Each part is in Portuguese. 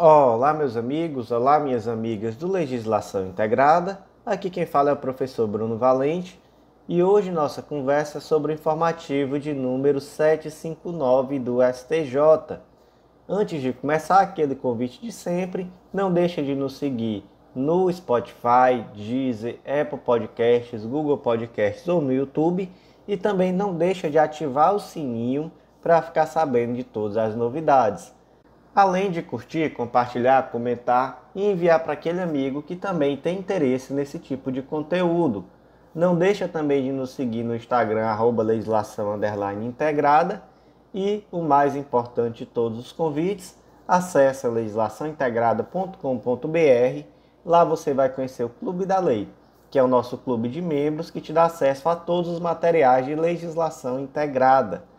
Olá, meus amigos, olá, minhas amigas do Legislação Integrada. Aqui quem fala é o professor Bruno Valente e hoje nossa conversa é sobre o informativo de número 759 do STJ. Antes de começar, aquele convite de sempre, não deixe de nos seguir no Spotify, Deezer, Apple Podcasts, Google Podcasts ou no YouTube e também não deixe de ativar o sininho para ficar sabendo de todas as novidades. Além de curtir, compartilhar, comentar e enviar para aquele amigo que também tem interesse nesse tipo de conteúdo. Não deixa também de nos seguir no Instagram, @legislação_integrada. E o mais importante de todos os convites, acesse legislaçãointegrada.com.br. Lá você vai conhecer o Clube da Lei, que é o nosso clube de membros que te dá acesso a todos os materiais de legislação integrada.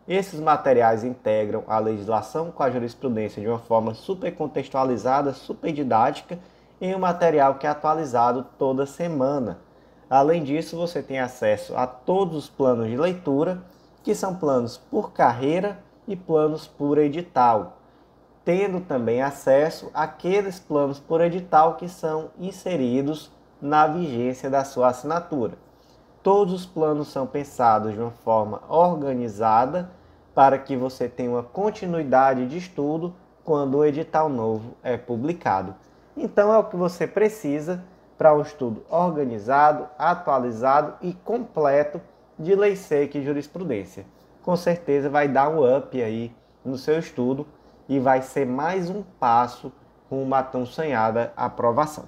Esses materiais integram a legislação com a jurisprudência de uma forma super contextualizada, super didática, em um material que é atualizado toda semana. Além disso, você tem acesso a todos os planos de leitura, que são planos por carreira e planos por edital, tendo também acesso àqueles planos por edital que são inseridos na vigência da sua assinatura. Todos os planos são pensados de uma forma organizada para que você tenha uma continuidade de estudo quando o edital novo é publicado. Então é o que você precisa para um estudo organizado, atualizado e completo de lei seca e jurisprudência. Com certeza vai dar um up aí no seu estudo e vai ser mais um passo rumo à tão sonhada aprovação.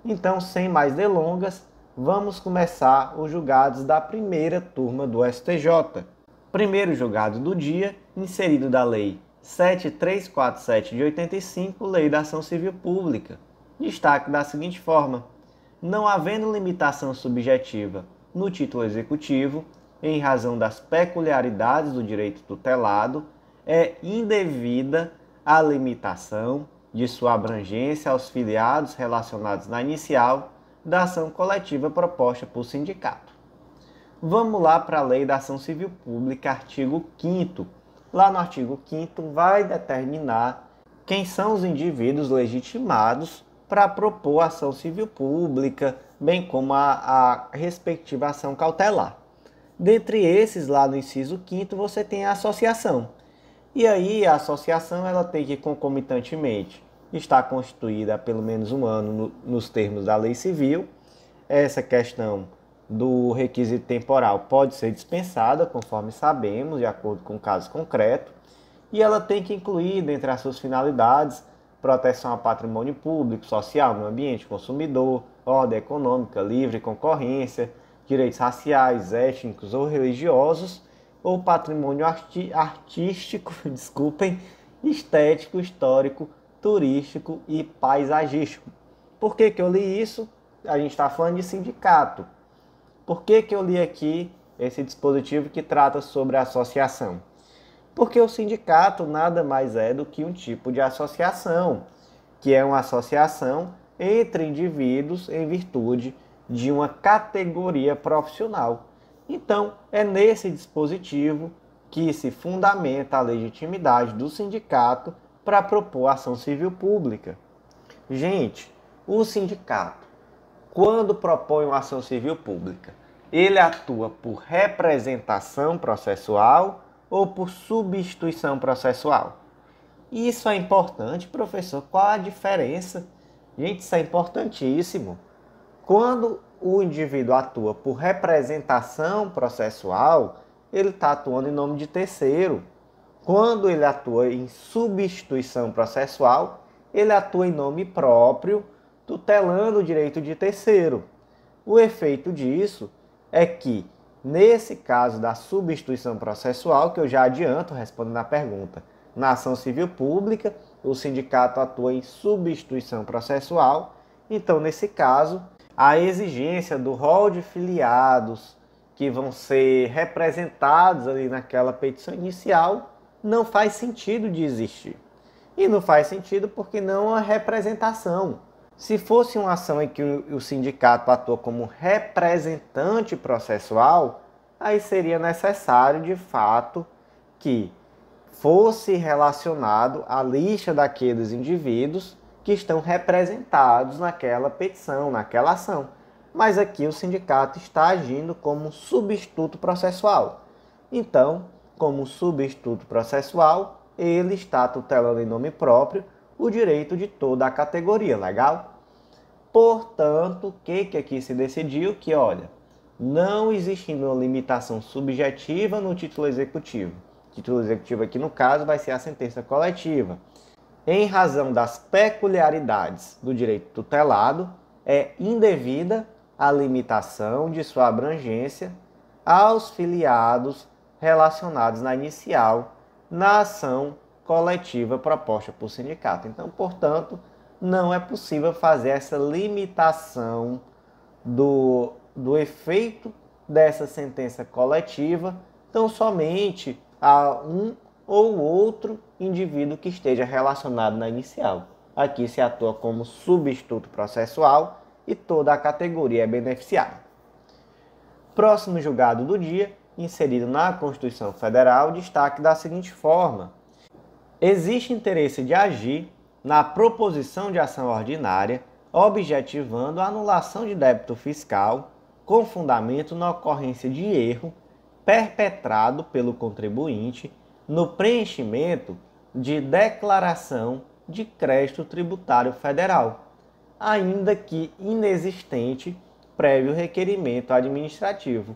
Então, sem mais delongas, vamos começar os julgados da primeira turma do STJ. Primeiro julgado do dia, inserido da Lei 7347 de 85, Lei da Ação Civil Pública. Destaque da seguinte forma: não havendo limitação subjetiva no título executivo, em razão das peculiaridades do direito tutelado, é indevida a limitação de sua abrangência aos filiados relacionados na inicial da ação coletiva proposta por sindicato. Vamos lá para a Lei da Ação Civil Pública, artigo 5º. Lá no artigo 5º vai determinar quem são os indivíduos legitimados para propor ação civil pública, bem como a respectiva ação cautelar. Dentre esses, lá no inciso 5º, você tem a associação. E aí a associação ela tem que concomitantemente estar constituída há pelo menos um ano nos termos da lei civil. Essa questão do requisito temporal pode ser dispensada, conforme sabemos, de acordo com o caso concreto, e ela tem que incluir, dentre as suas finalidades, proteção ao patrimônio público, social, meio ambiente, consumidor, ordem econômica, livre concorrência, direitos raciais, étnicos ou religiosos, ou patrimônio artístico, estético, histórico, turístico e paisagístico. Por que eu li isso? A gente está falando de sindicato. Por que eu li aqui esse dispositivo que trata sobre a associação? Porque o sindicato nada mais é do que um tipo de associação, que é uma associação entre indivíduos em virtude de uma categoria profissional. Então, é nesse dispositivo que se fundamenta a legitimidade do sindicato para propor ação civil pública. Gente, o sindicato, quando propõe uma ação civil pública, ele atua por representação processual ou por substituição processual? Isso é importante, professor. Qual a diferença? Gente, isso é importantíssimo. Quando o indivíduo atua por representação processual, ele está atuando em nome de terceiro. Quando ele atua em substituição processual, ele atua em nome próprio, tutelando o direito de terceiro. O efeito disso é que, nesse caso da substituição processual, que eu já adianto respondendo à pergunta, na ação civil pública, o sindicato atua em substituição processual. Então, nesse caso, a exigência do rol de filiados que vão ser representados ali naquela petição inicial não faz sentido de existir. E não faz sentido porque não há representação. Se fosse uma ação em que o sindicato atua como representante processual, aí seria necessário, de fato, que fosse relacionado à lista daqueles indivíduos que estão representados naquela petição, naquela ação. Mas aqui o sindicato está agindo como substituto processual. Então, como substituto processual, ele está tutelando em nome próprio o direito de toda a categoria, legal? Portanto, o que aqui se decidiu? Que, olha, não existindo uma limitação subjetiva no título executivo. O título executivo aqui, no caso, vai ser a sentença coletiva. Em razão das peculiaridades do direito tutelado, é indevida a limitação de sua abrangência aos filiados relacionados na inicial, na ação coletiva proposta por sindicato. Então, portanto, não é possível fazer essa limitação do efeito dessa sentença coletiva tão somente a um ou outro indivíduo que esteja relacionado na inicial. Aqui se atua como substituto processual e toda a categoria é beneficiada. Próximo julgado do dia, inserido na Constituição Federal, destaque da seguinte forma: existe interesse de agir na proposição de ação ordinária, objetivando a anulação de débito fiscal com fundamento na ocorrência de erro perpetrado pelo contribuinte no preenchimento de declaração de crédito tributário federal, ainda que inexistente prévio requerimento administrativo.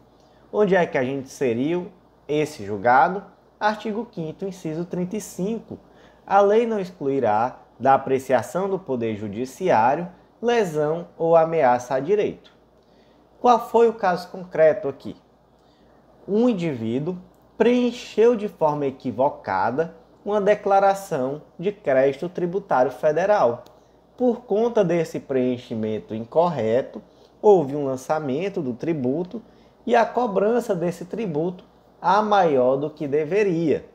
Onde é que a gente inseriu esse julgado? Artigo 5º, inciso 35. A lei não excluirá da apreciação do Poder Judiciário lesão ou ameaça a direito. Qual foi o caso concreto aqui? Um indivíduo preencheu de forma equivocada uma declaração de crédito tributário federal. Por conta desse preenchimento incorreto, houve um lançamento do tributo e a cobrança desse tributo a maior do que deveria.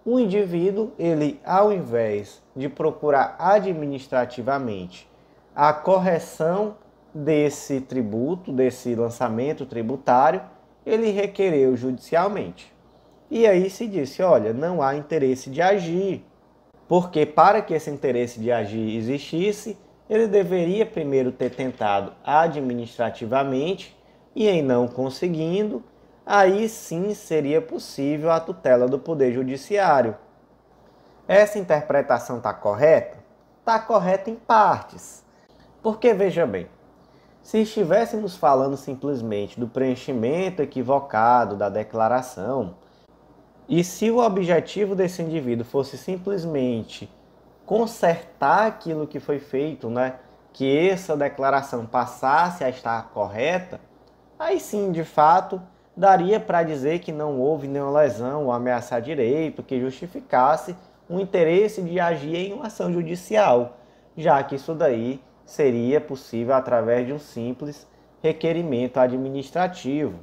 O indivíduo, ele, ao invés de procurar administrativamente a correção desse tributo, desse lançamento tributário, ele requereu judicialmente. E aí se disse, olha, não há interesse de agir, porque para que esse interesse de agir existisse, ele deveria primeiro ter tentado administrativamente e, em não conseguindo, aí sim seria possível a tutela do Poder Judiciário. Essa interpretação está correta? Está correta em partes. Porque, veja bem, se estivéssemos falando simplesmente do preenchimento equivocado da declaração, e se o objetivo desse indivíduo fosse simplesmente consertar aquilo que foi feito, que essa declaração passasse a estar correta, aí sim, de fato, daria para dizer que não houve nenhuma lesão ou ameaça a direito que justificasse o interesse de agir em uma ação judicial, já que isso daí seria possível através de um simples requerimento administrativo.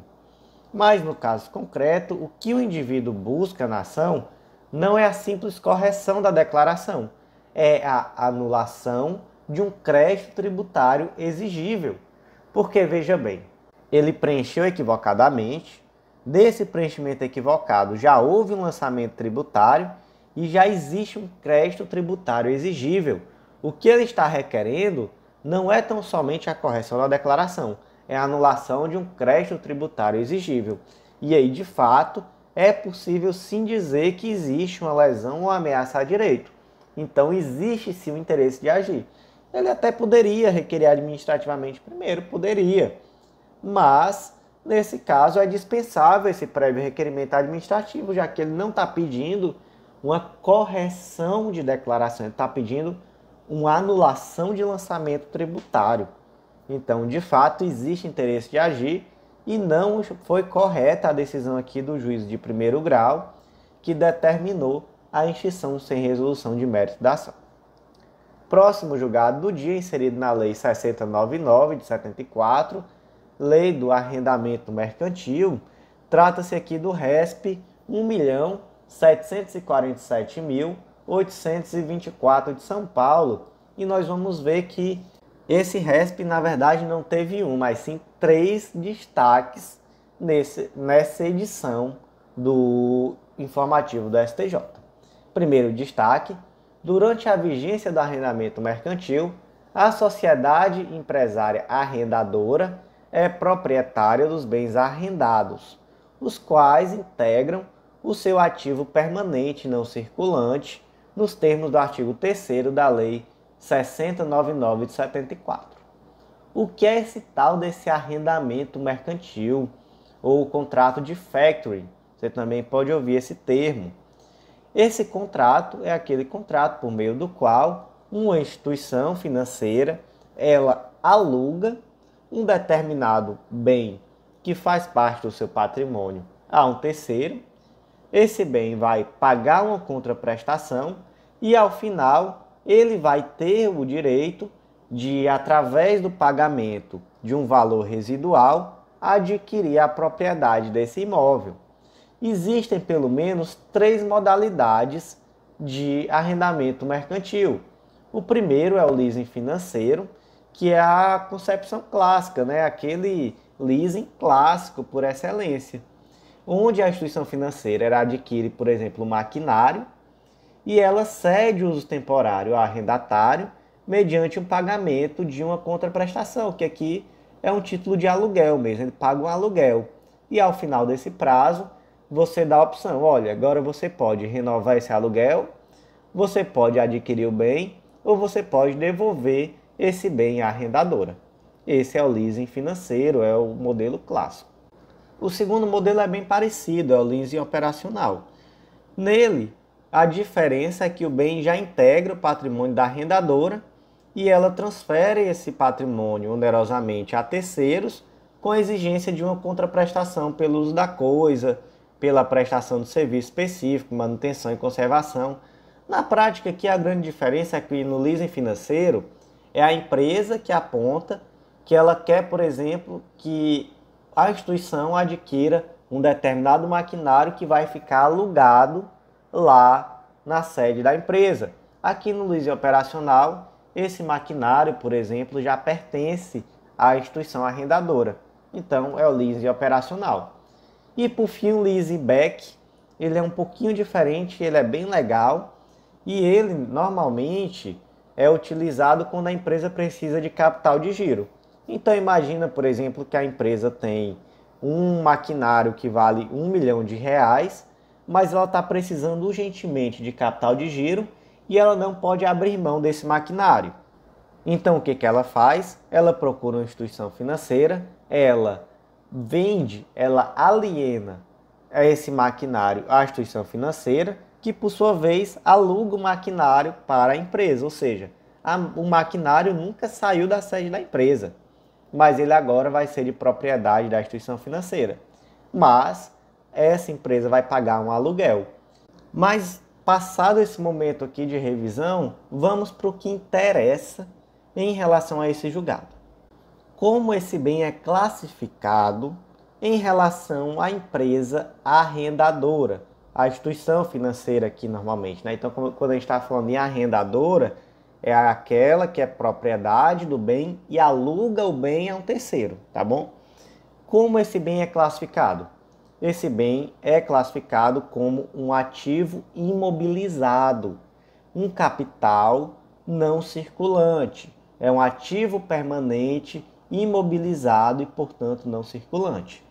Mas no caso concreto, o que o indivíduo busca na ação não é a simples correção da declaração, é a anulação de um crédito tributário exigível. Porque, veja bem, ele preencheu equivocadamente, desse preenchimento equivocado já houve um lançamento tributário e já existe um crédito tributário exigível. O que ele está requerendo não é tão somente a correção da declaração, é a anulação de um crédito tributário exigível. E aí, de fato, é possível sim dizer que existe uma lesão ou ameaça a direito. Então, existe sim o interesse de agir. Ele até poderia requerer administrativamente primeiro, poderia. Mas, nesse caso, é dispensável esse prévio requerimento administrativo, já que ele não está pedindo uma correção de declaração, ele está pedindo uma anulação de lançamento tributário. Então, de fato, existe interesse de agir e não foi correta a decisão aqui do juízo de primeiro grau que determinou a extinção sem resolução de mérito da ação. Próximo julgado do dia, inserido na Lei 6099 de 74, Lei do Arrendamento Mercantil, trata-se aqui do RESP 1.747.824 de São Paulo, e nós vamos ver que esse RESP, na verdade, não teve um, mas sim 3 destaques nessa edição do informativo do STJ. Primeiro destaque: durante a vigência do arrendamento mercantil, a sociedade empresária arrendadora é proprietária dos bens arrendados, os quais integram o seu ativo permanente não circulante, nos termos do artigo 3º da Lei 6099 de 74. O que é esse tal desse arrendamento mercantil ou contrato de factoring? Você também pode ouvir esse termo. Esse contrato é aquele contrato por meio do qual uma instituição financeira ela aluga um determinado bem que faz parte do seu patrimônio a um terceiro. Esse bem vai pagar uma contraprestação e, ao final, ele vai ter o direito de, através do pagamento de um valor residual, adquirir a propriedade desse imóvel. Existem pelo menos 3 modalidades de arrendamento mercantil. O primeiro é o leasing financeiro, que é a concepção clássica, né? Aquele leasing clássico por excelência, onde a instituição financeira adquire, por exemplo, um maquinário e ela cede o uso temporário ao arrendatário mediante o pagamento de uma contraprestação, que aqui é um título de aluguel mesmo, ele paga um aluguel. E ao final desse prazo, você dá a opção, olha, agora você pode renovar esse aluguel, você pode adquirir o bem ou você pode devolver esse bem à arrendadora. Esse é o leasing financeiro, é o modelo clássico. O segundo modelo é bem parecido, é o leasing operacional. Nele, a diferença é que o bem já integra o patrimônio da arrendadora e ela transfere esse patrimônio onerosamente a terceiros com a exigência de uma contraprestação pelo uso da coisa, pela prestação de serviço específico, manutenção e conservação. Na prática, aqui a grande diferença é que no leasing financeiro é a empresa que aponta que ela quer, por exemplo, que a instituição adquira um determinado maquinário que vai ficar alugado lá na sede da empresa. Aqui no leasing operacional, esse maquinário, por exemplo, já pertence à instituição arrendadora. Então, é o leasing operacional. E por fim, o leasing back, ele é um pouquinho diferente, ele é bem legal e ele normalmente é utilizado quando a empresa precisa de capital de giro. Então imagina, por exemplo, que a empresa tem um maquinário que vale R$1 milhão, mas ela está precisando urgentemente de capital de giro e ela não pode abrir mão desse maquinário. Então o que ela faz? Ela procura uma instituição financeira, ela vende, ela aliena esse maquinário à instituição financeira, que por sua vez aluga o maquinário para a empresa, ou seja, o maquinário nunca saiu da sede da empresa, mas ele agora vai ser de propriedade da instituição financeira. Mas essa empresa vai pagar um aluguel. Mas passado esse momento aqui de revisão, vamos para o que interessa em relação a esse julgado. Como esse bem é classificado em relação à empresa arrendadora, a instituição financeira aqui normalmente, né? Então, quando a gente está falando em arrendadora, é aquela que é propriedade do bem e aluga o bem a um terceiro, tá bom? Como esse bem é classificado? Esse bem é classificado como um ativo imobilizado, um capital não circulante. É um ativo permanente imobilizado e, portanto, não circulante.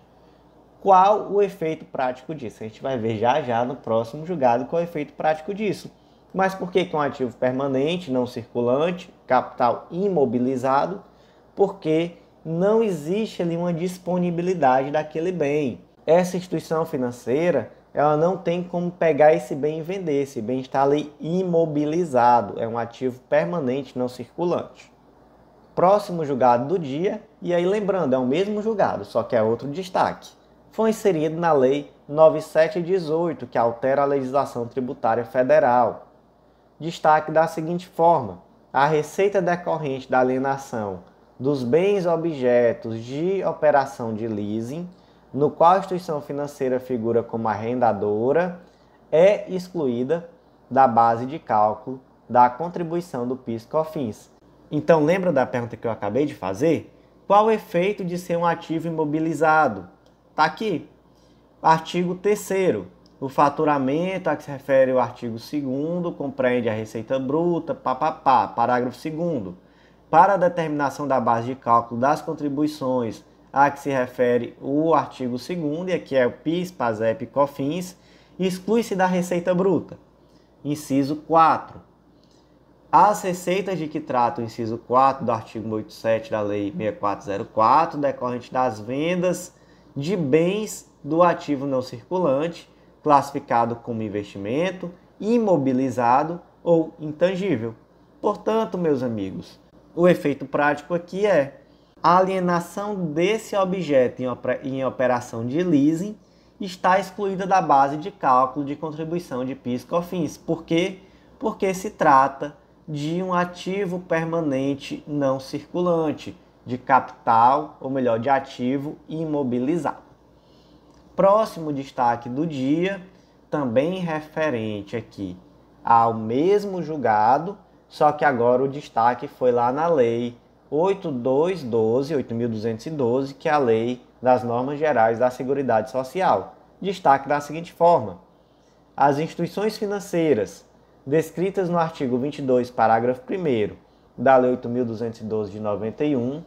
Qual o efeito prático disso? A gente vai ver já já no próximo julgado qual é o efeito prático disso. Mas por que é um ativo permanente, não circulante, capital imobilizado? Porque não existe ali uma disponibilidade daquele bem. Essa instituição financeira, ela não tem como pegar esse bem e vender. Esse bem está ali imobilizado. É um ativo permanente, não circulante. Próximo julgado do dia, e aí lembrando, é o mesmo julgado, só que é outro destaque. Foi inserido na Lei 9718, que altera a legislação tributária federal. Destaque da seguinte forma: a receita decorrente da alienação dos bens objetos de operação de leasing, no qual a instituição financeira figura como arrendadora, é excluída da base de cálculo da contribuição do PIS/COFINS. Então, lembra da pergunta que eu acabei de fazer? Qual o efeito de ser um ativo imobilizado? Está aqui, artigo 3º. O faturamento a que se refere o artigo 2º compreende a receita bruta, Parágrafo 2º. Para a determinação da base de cálculo das contribuições a que se refere o artigo 2º, e aqui é o PIS, PASEP e COFINS, exclui-se da receita bruta. Inciso 4. As receitas de que trata o inciso 4 do artigo 187 da Lei 6404, decorrente das vendas de bens do ativo não circulante, classificado como investimento, imobilizado ou intangível. Portanto, meus amigos, o efeito prático aqui é a alienação desse objeto em operação de leasing está excluída da base de cálculo de contribuição de PIS/COFINS. Por quê? Porque se trata de um ativo permanente não circulante, de capital, ou melhor, de ativo imobilizado. Próximo destaque do dia, também referente aqui ao mesmo julgado, só que agora o destaque foi lá na Lei 8.212, que é a Lei das Normas Gerais da Seguridade Social. Destaque da seguinte forma: as instituições financeiras descritas no artigo 22, parágrafo 1º da Lei 8.212 de 91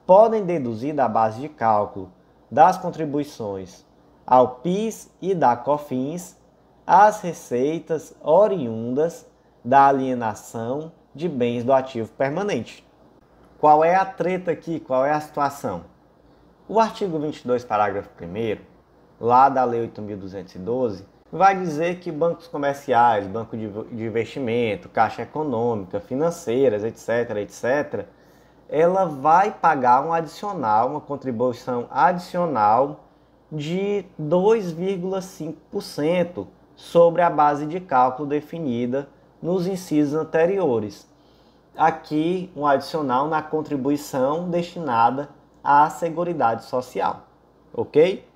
podem deduzir da base de cálculo das contribuições ao PIS e da COFINS as receitas oriundas da alienação de bens do ativo permanente. Qual é a treta aqui? Qual é a situação? O artigo 22, parágrafo 1º, lá da Lei 8.212, vai dizer que bancos comerciais, banco de investimento, caixa econômica, financeiras, etc., ela vai pagar uma contribuição adicional de 2,5% sobre a base de cálculo definida nos incisos anteriores. Aqui, um adicional na contribuição destinada à Seguridade Social, ok?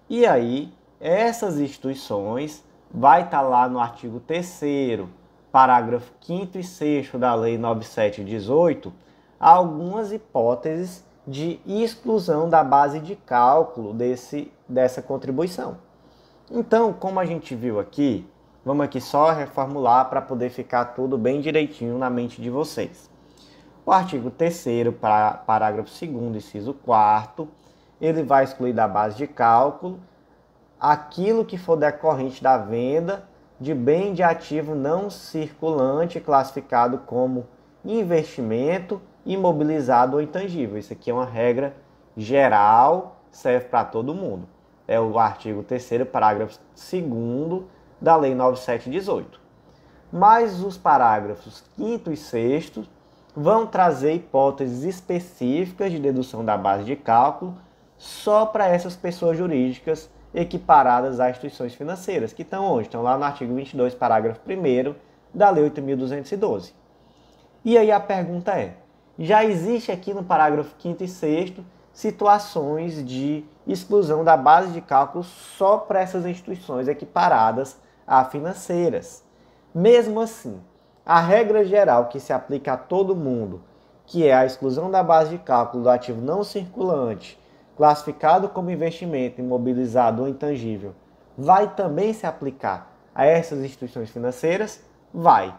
E aí, essas instituições vai estar lá no artigo 3º, parágrafo 5º e 6º da Lei 9718, algumas hipóteses de exclusão da base de cálculo dessa contribuição. Então, como a gente viu aqui, vamos aqui só reformular para poder ficar tudo bem direitinho na mente de vocês. O artigo 3º, parágrafo 2º, inciso 4º, ele vai excluir da base de cálculo aquilo que for decorrente da venda de bem de ativo não circulante classificado como investimento, imobilizado ou intangível. Isso aqui é uma regra geral, serve para todo mundo. É o artigo 3º, parágrafo 2º da Lei 9718. Mas os parágrafos 5º e 6º vão trazer hipóteses específicas de dedução da base de cálculo só para essas pessoas jurídicas equiparadas a instituições financeiras, que estão onde? Estão lá no artigo 22, parágrafo 1º da Lei 8.212. E aí a pergunta é, já existe aqui no parágrafo 5º e 6º situações de exclusão da base de cálculo só para essas instituições equiparadas a financeiras. Mesmo assim, a regra geral que se aplica a todo mundo, que é a exclusão da base de cálculo do ativo não circulante, classificado como investimento imobilizado ou intangível, vai também se aplicar a essas instituições financeiras? Vai.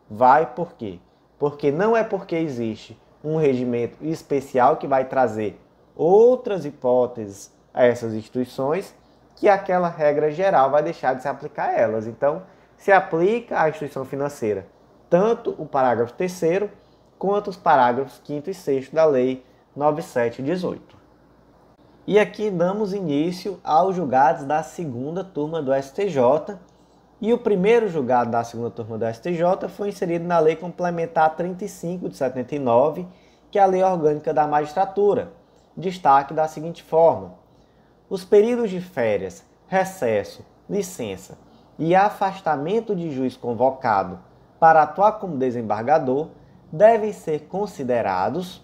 Vai por quê? Porque não é porque existe um regimento especial que vai trazer outras hipóteses a essas instituições que aquela regra geral vai deixar de se aplicar a elas. Então, se aplica à instituição financeira tanto o parágrafo 3º quanto os parágrafos 5º e 6º da Lei 9718. E aqui damos início aos julgados da segunda turma do STJ. E o primeiro julgado da segunda turma do STJ foi inserido na Lei Complementar 35 de 79, que é a Lei Orgânica da Magistratura. Destaque da seguinte forma: os períodos de férias, recesso, licença e afastamento de juiz convocado para atuar como desembargador devem ser considerados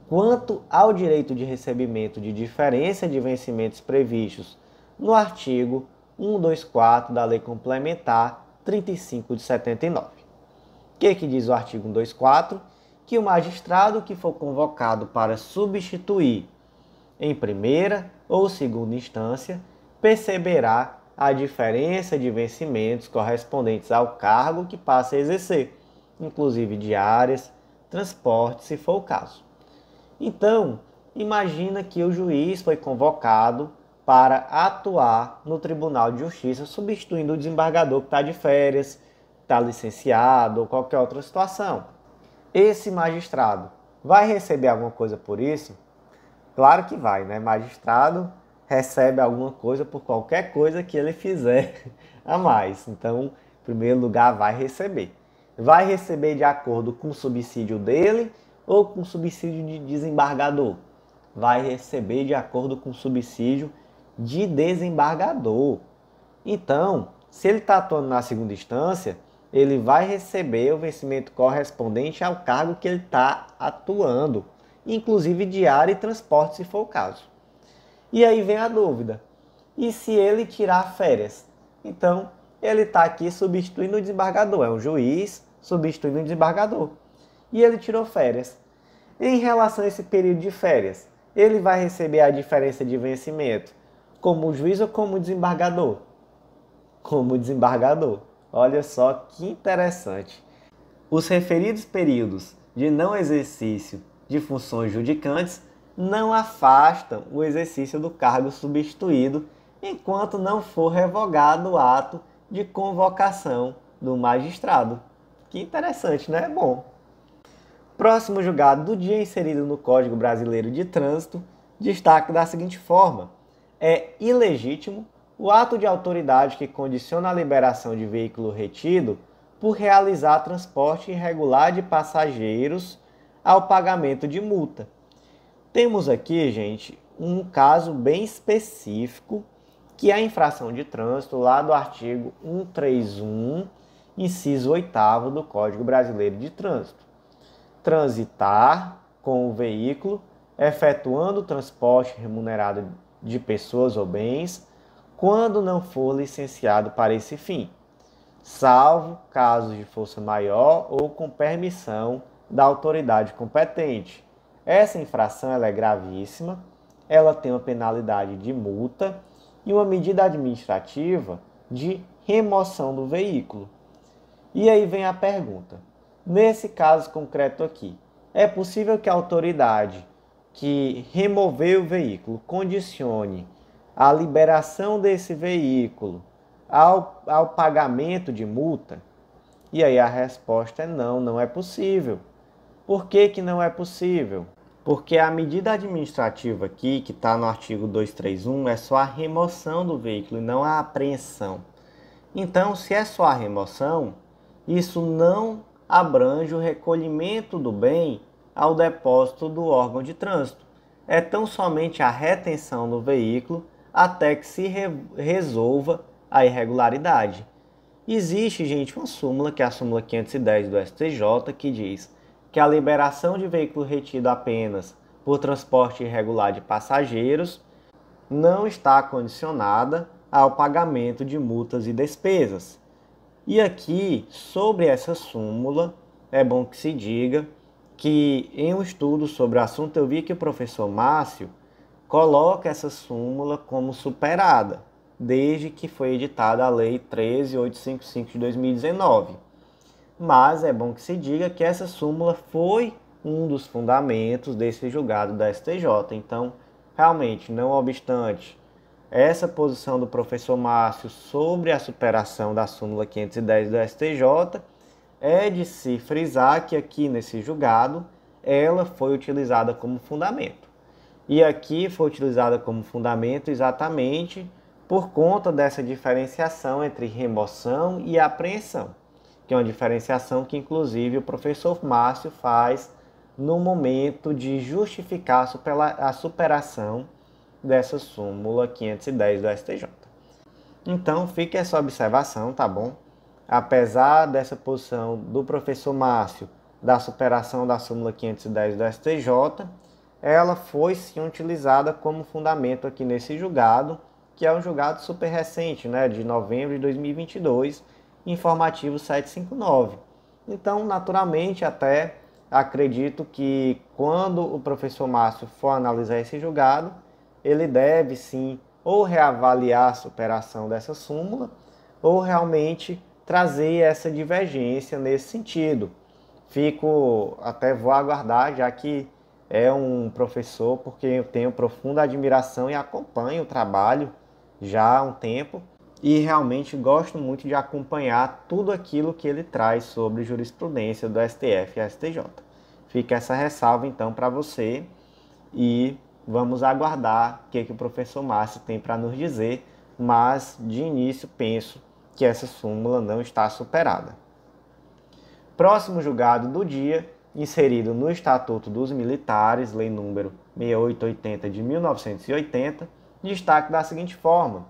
quanto ao direito de recebimento de diferença de vencimentos previstos no artigo 124 da Lei Complementar 35 de 79. O que diz o artigo 124? Que o magistrado que for convocado para substituir em primeira ou segunda instância perceberá a diferença de vencimentos correspondentes ao cargo que passa a exercer, inclusive diárias, transporte, se for o caso. Então, imagina que o juiz foi convocado para atuar no Tribunal de Justiça, substituindo o desembargador que está de férias, está licenciado ou qualquer outra situação. Esse magistrado vai receber alguma coisa por isso? Claro que vai, né? Magistrado recebe alguma coisa por qualquer coisa que ele fizer a mais. Então, em primeiro lugar, vai receber. Vai receber de acordo com o subsídio dele ou com o subsídio de desembargador? Vai receber de acordo com o subsídio de desembargador. Então, se ele está atuando na segunda instância, ele vai receber o vencimento correspondente ao cargo que ele está atuando, inclusive diária e transporte, se for o caso. E aí vem a dúvida: e se ele tirar férias? Então, ele está aqui substituindo o desembargador, é um juiz substituindo o desembargador. E ele tirou férias. Em relação a esse período de férias, ele vai receber a diferença de vencimento como juiz ou como desembargador? Como desembargador. Olha só que interessante. Os referidos períodos de não exercício de funções judicantes não afastam o exercício do cargo substituído enquanto não for revogado o ato de convocação do magistrado. Que interessante, né? Bom. Próximo julgado do dia inserido no Código Brasileiro de Trânsito destaca da seguinte forma: é ilegítimo o ato de autoridade que condiciona a liberação de veículo retido por realizar transporte irregular de passageiros ao pagamento de multa. Temos aqui, gente, um caso bem específico, que é a infração de trânsito lá do artigo 131, inciso 8º do Código Brasileiro de Trânsito. Transitar com o veículo, efetuando o transporte remunerado de pessoas ou bens, quando não for licenciado para esse fim, salvo casos de força maior ou com permissão da autoridade competente. Essa infração ela é gravíssima, ela tem uma penalidade de multa e uma medida administrativa de remoção do veículo. E aí vem a pergunta: nesse caso concreto aqui, é possível que a autoridade que removeu o veículo condicione a liberação desse veículo ao pagamento de multa? E aí a resposta é não, não é possível. Por que que não é possível? Porque a medida administrativa aqui, que está no artigo 231, é só a remoção do veículo e não a apreensão. Então, se é só a remoção, isso não abrange o recolhimento do bem ao depósito do órgão de trânsito. É tão somente a retenção do veículo até que se resolva a irregularidade. Existe, gente, uma súmula, que é a súmula 510 do STJ, que diz que a liberação de veículo retido apenas por transporte irregular de passageiros não está condicionada ao pagamento de multas e despesas. E aqui, sobre essa súmula, é bom que se diga que em um estudo sobre o assunto eu vi que o professor Márcio coloca essa súmula como superada, desde que foi editada a Lei 13.855 de 2019. Mas é bom que se diga que essa súmula foi um dos fundamentos desse julgado da STJ. Então, realmente, não obstante essa posição do professor Márcio sobre a superação da súmula 510 do STJ, é de se frisar que aqui nesse julgado ela foi utilizada como fundamento. E aqui foi utilizada como fundamento exatamente por conta dessa diferenciação entre remoção e apreensão, que é uma diferenciação que inclusive o professor Márcio faz no momento de justificar a superação dessa súmula 510 do STJ. Então fique essa observação, tá bom? Apesar dessa posição do professor Márcio da superação da súmula 510 do STJ, ela foi sim utilizada como fundamento aqui nesse julgado, que é um julgado super recente, né, de novembro de 2022, informativo 759. Então, naturalmente, até acredito que quando o professor Márcio for analisar esse julgado, ele deve sim ou reavaliar a superação dessa súmula, ou realmente trazer essa divergência nesse sentido. Até vou aguardar, já que é um professor porque eu tenho profunda admiração e acompanho o trabalho já há um tempo e realmente gosto muito de acompanhar tudo aquilo que ele traz sobre jurisprudência do STF e STJ. Fica essa ressalva então para você e vamos aguardar o que o professor Márcio tem para nos dizer, mas de início penso que essa súmula não está superada. Próximo julgado do dia, inserido no Estatuto dos Militares, Lei nº 6880 de 1980, destaque da seguinte forma: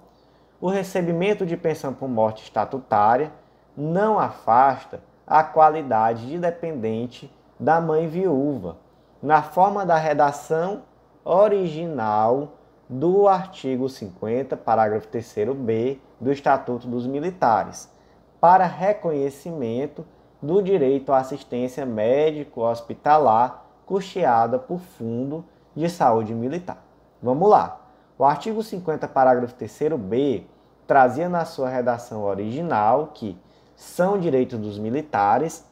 o recebimento de pensão por morte estatutária não afasta a qualidade de dependente da mãe viúva, na forma da redação original do artigo 50, parágrafo 3º-B do Estatuto dos Militares, para reconhecimento do direito à assistência médico-hospitalar custeada por Fundo de Saúde Militar. Vamos lá. O artigo 50, parágrafo 3º-B, trazia na sua redação original que são direitos dos militares,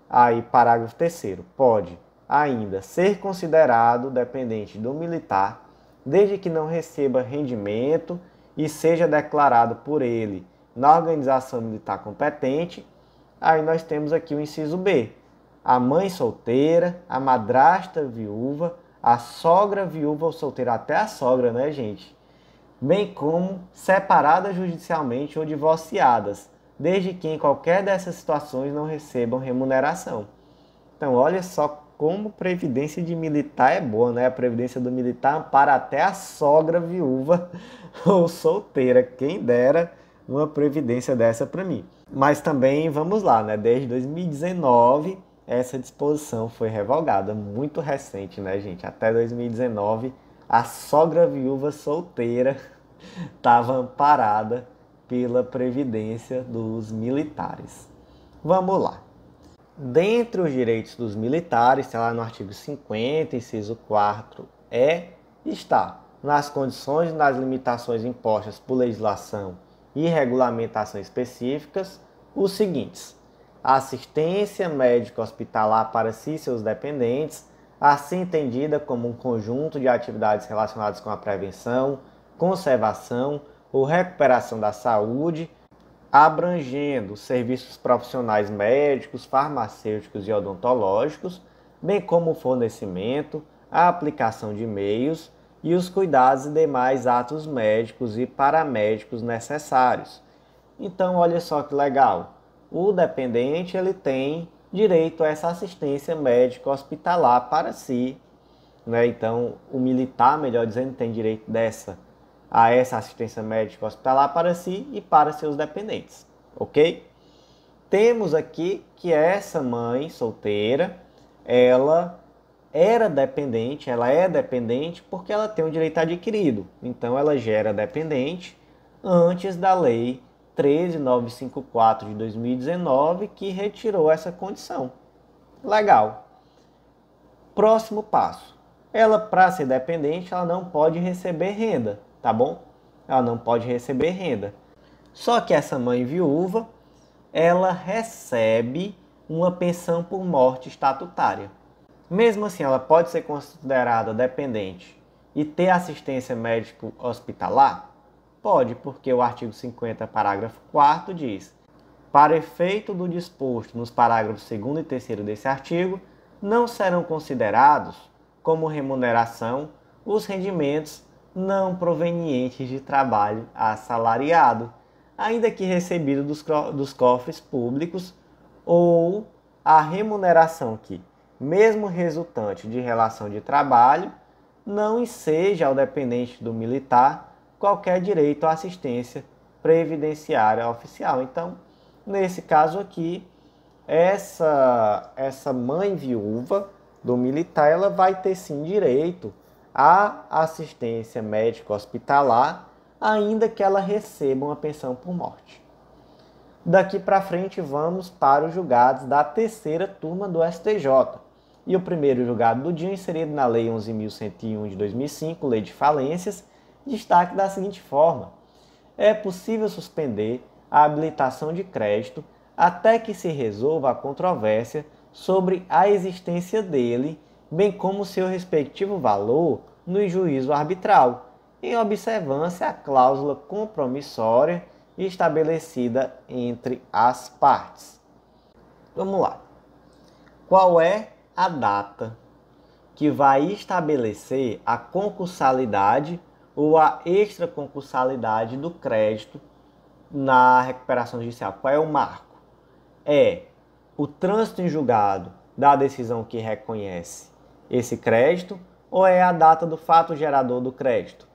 aí parágrafo 3º, pode ainda ser considerado dependente do militar, desde que não receba rendimento e seja declarado por ele na organização militar competente. Aí nós temos aqui o inciso B: a mãe solteira, a madrasta viúva, a sogra viúva ou solteira, até a sogra, né, gente? Bem como separadas judicialmente ou divorciadas, desde que em qualquer dessas situações não recebam remuneração. Então, olha só como previdência de militar é boa, né? A previdência do militar ampara até a sogra viúva ou solteira. Quem dera uma previdência dessa para mim. Mas também, vamos lá, né? Desde 2019, essa disposição foi revogada. Muito recente, né, gente? Até 2019, a sogra viúva solteira estava amparada pela previdência dos militares. Vamos lá. Dentre os direitos dos militares, está lá no artigo 50, inciso 4, está nas condições e nas limitações impostas por legislação e regulamentação específicas os seguintes: assistência médica hospitalar para si e seus dependentes, assim entendida como um conjunto de atividades relacionadas com a prevenção, conservação ou recuperação da saúde, abrangendo serviços profissionais médicos, farmacêuticos e odontológicos, bem como o fornecimento, a aplicação de meios e os cuidados e demais atos médicos e paramédicos necessários. Então, olha só que legal. O dependente ele tem direito a essa assistência médica hospitalar para si, né? Então, o militar, melhor dizendo, tem direito a essa assistência médica hospitalar para si e para seus dependentes, ok? Temos aqui que essa mãe solteira, ela é dependente porque ela tem um direito adquirido. Então, ela já era dependente antes da Lei 13.954 de 2019, que retirou essa condição. Legal. Próximo passo. Ela, para ser dependente, ela não pode receber renda, tá bom? Ela não pode receber renda. Só que essa mãe viúva, ela recebe uma pensão por morte estatutária. Mesmo assim, ela pode ser considerada dependente e ter assistência médico hospitalar? Pode, porque o artigo 50, parágrafo 4º diz: para efeito do disposto nos parágrafos 2º e 3º desse artigo, não serão considerados como remuneração os rendimentos não provenientes de trabalho assalariado, ainda que recebido dos cofres públicos, ou a remuneração que, mesmo resultante de relação de trabalho, não enseja ao dependente do militar qualquer direito à assistência previdenciária oficial. Então, nesse caso aqui, essa mãe viúva do militar, ela vai ter sim direito à assistência médica hospitalar, ainda que ela receba uma pensão por morte. Daqui para frente vamos para os julgados da terceira turma do STJ. E o primeiro julgado do dia, inserido na Lei 11.101 de 2005, Lei de Falências, destaque da seguinte forma: é possível suspender a habilitação de crédito até que se resolva a controvérsia sobre a existência dele, bem como seu respectivo valor no juízo arbitral, em observância à cláusula compromissória estabelecida entre as partes. Vamos lá. Qual é a data que vai estabelecer a concursalidade ou a extraconcursalidade do crédito na recuperação judicial? Qual é o marco? É o trânsito em julgado da decisão que reconhece esse crédito ou é a data do fato gerador do crédito?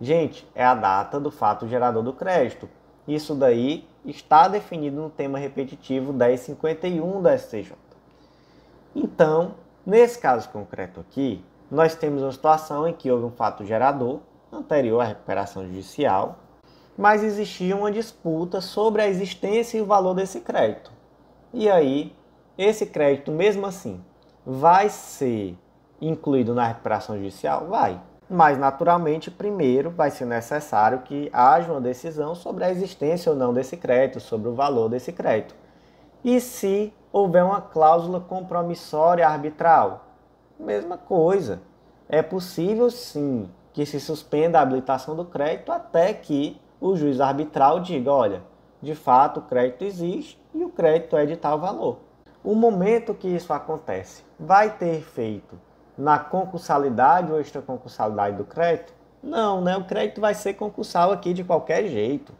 Gente, é a data do fato gerador do crédito. Isso daí está definido no tema repetitivo 1051 da STJ. Então, nesse caso concreto aqui, nós temos uma situação em que houve um fato gerador anterior à recuperação judicial, mas existia uma disputa sobre a existência e o valor desse crédito. E aí, esse crédito, mesmo assim, vai ser incluído na recuperação judicial? Vai. Mas, naturalmente, primeiro vai ser necessário que haja uma decisão sobre a existência ou não desse crédito, sobre o valor desse crédito. E se houver uma cláusula compromissória arbitral? Mesma coisa. É possível, sim, que se suspenda a habilitação do crédito até que o juiz arbitral diga, olha, de fato o crédito existe e o crédito é de tal valor. O momento que isso acontece vai ter efeito na concursalidade ou extraconcursalidade do crédito? Não, né? O crédito vai ser concursal aqui de qualquer jeito.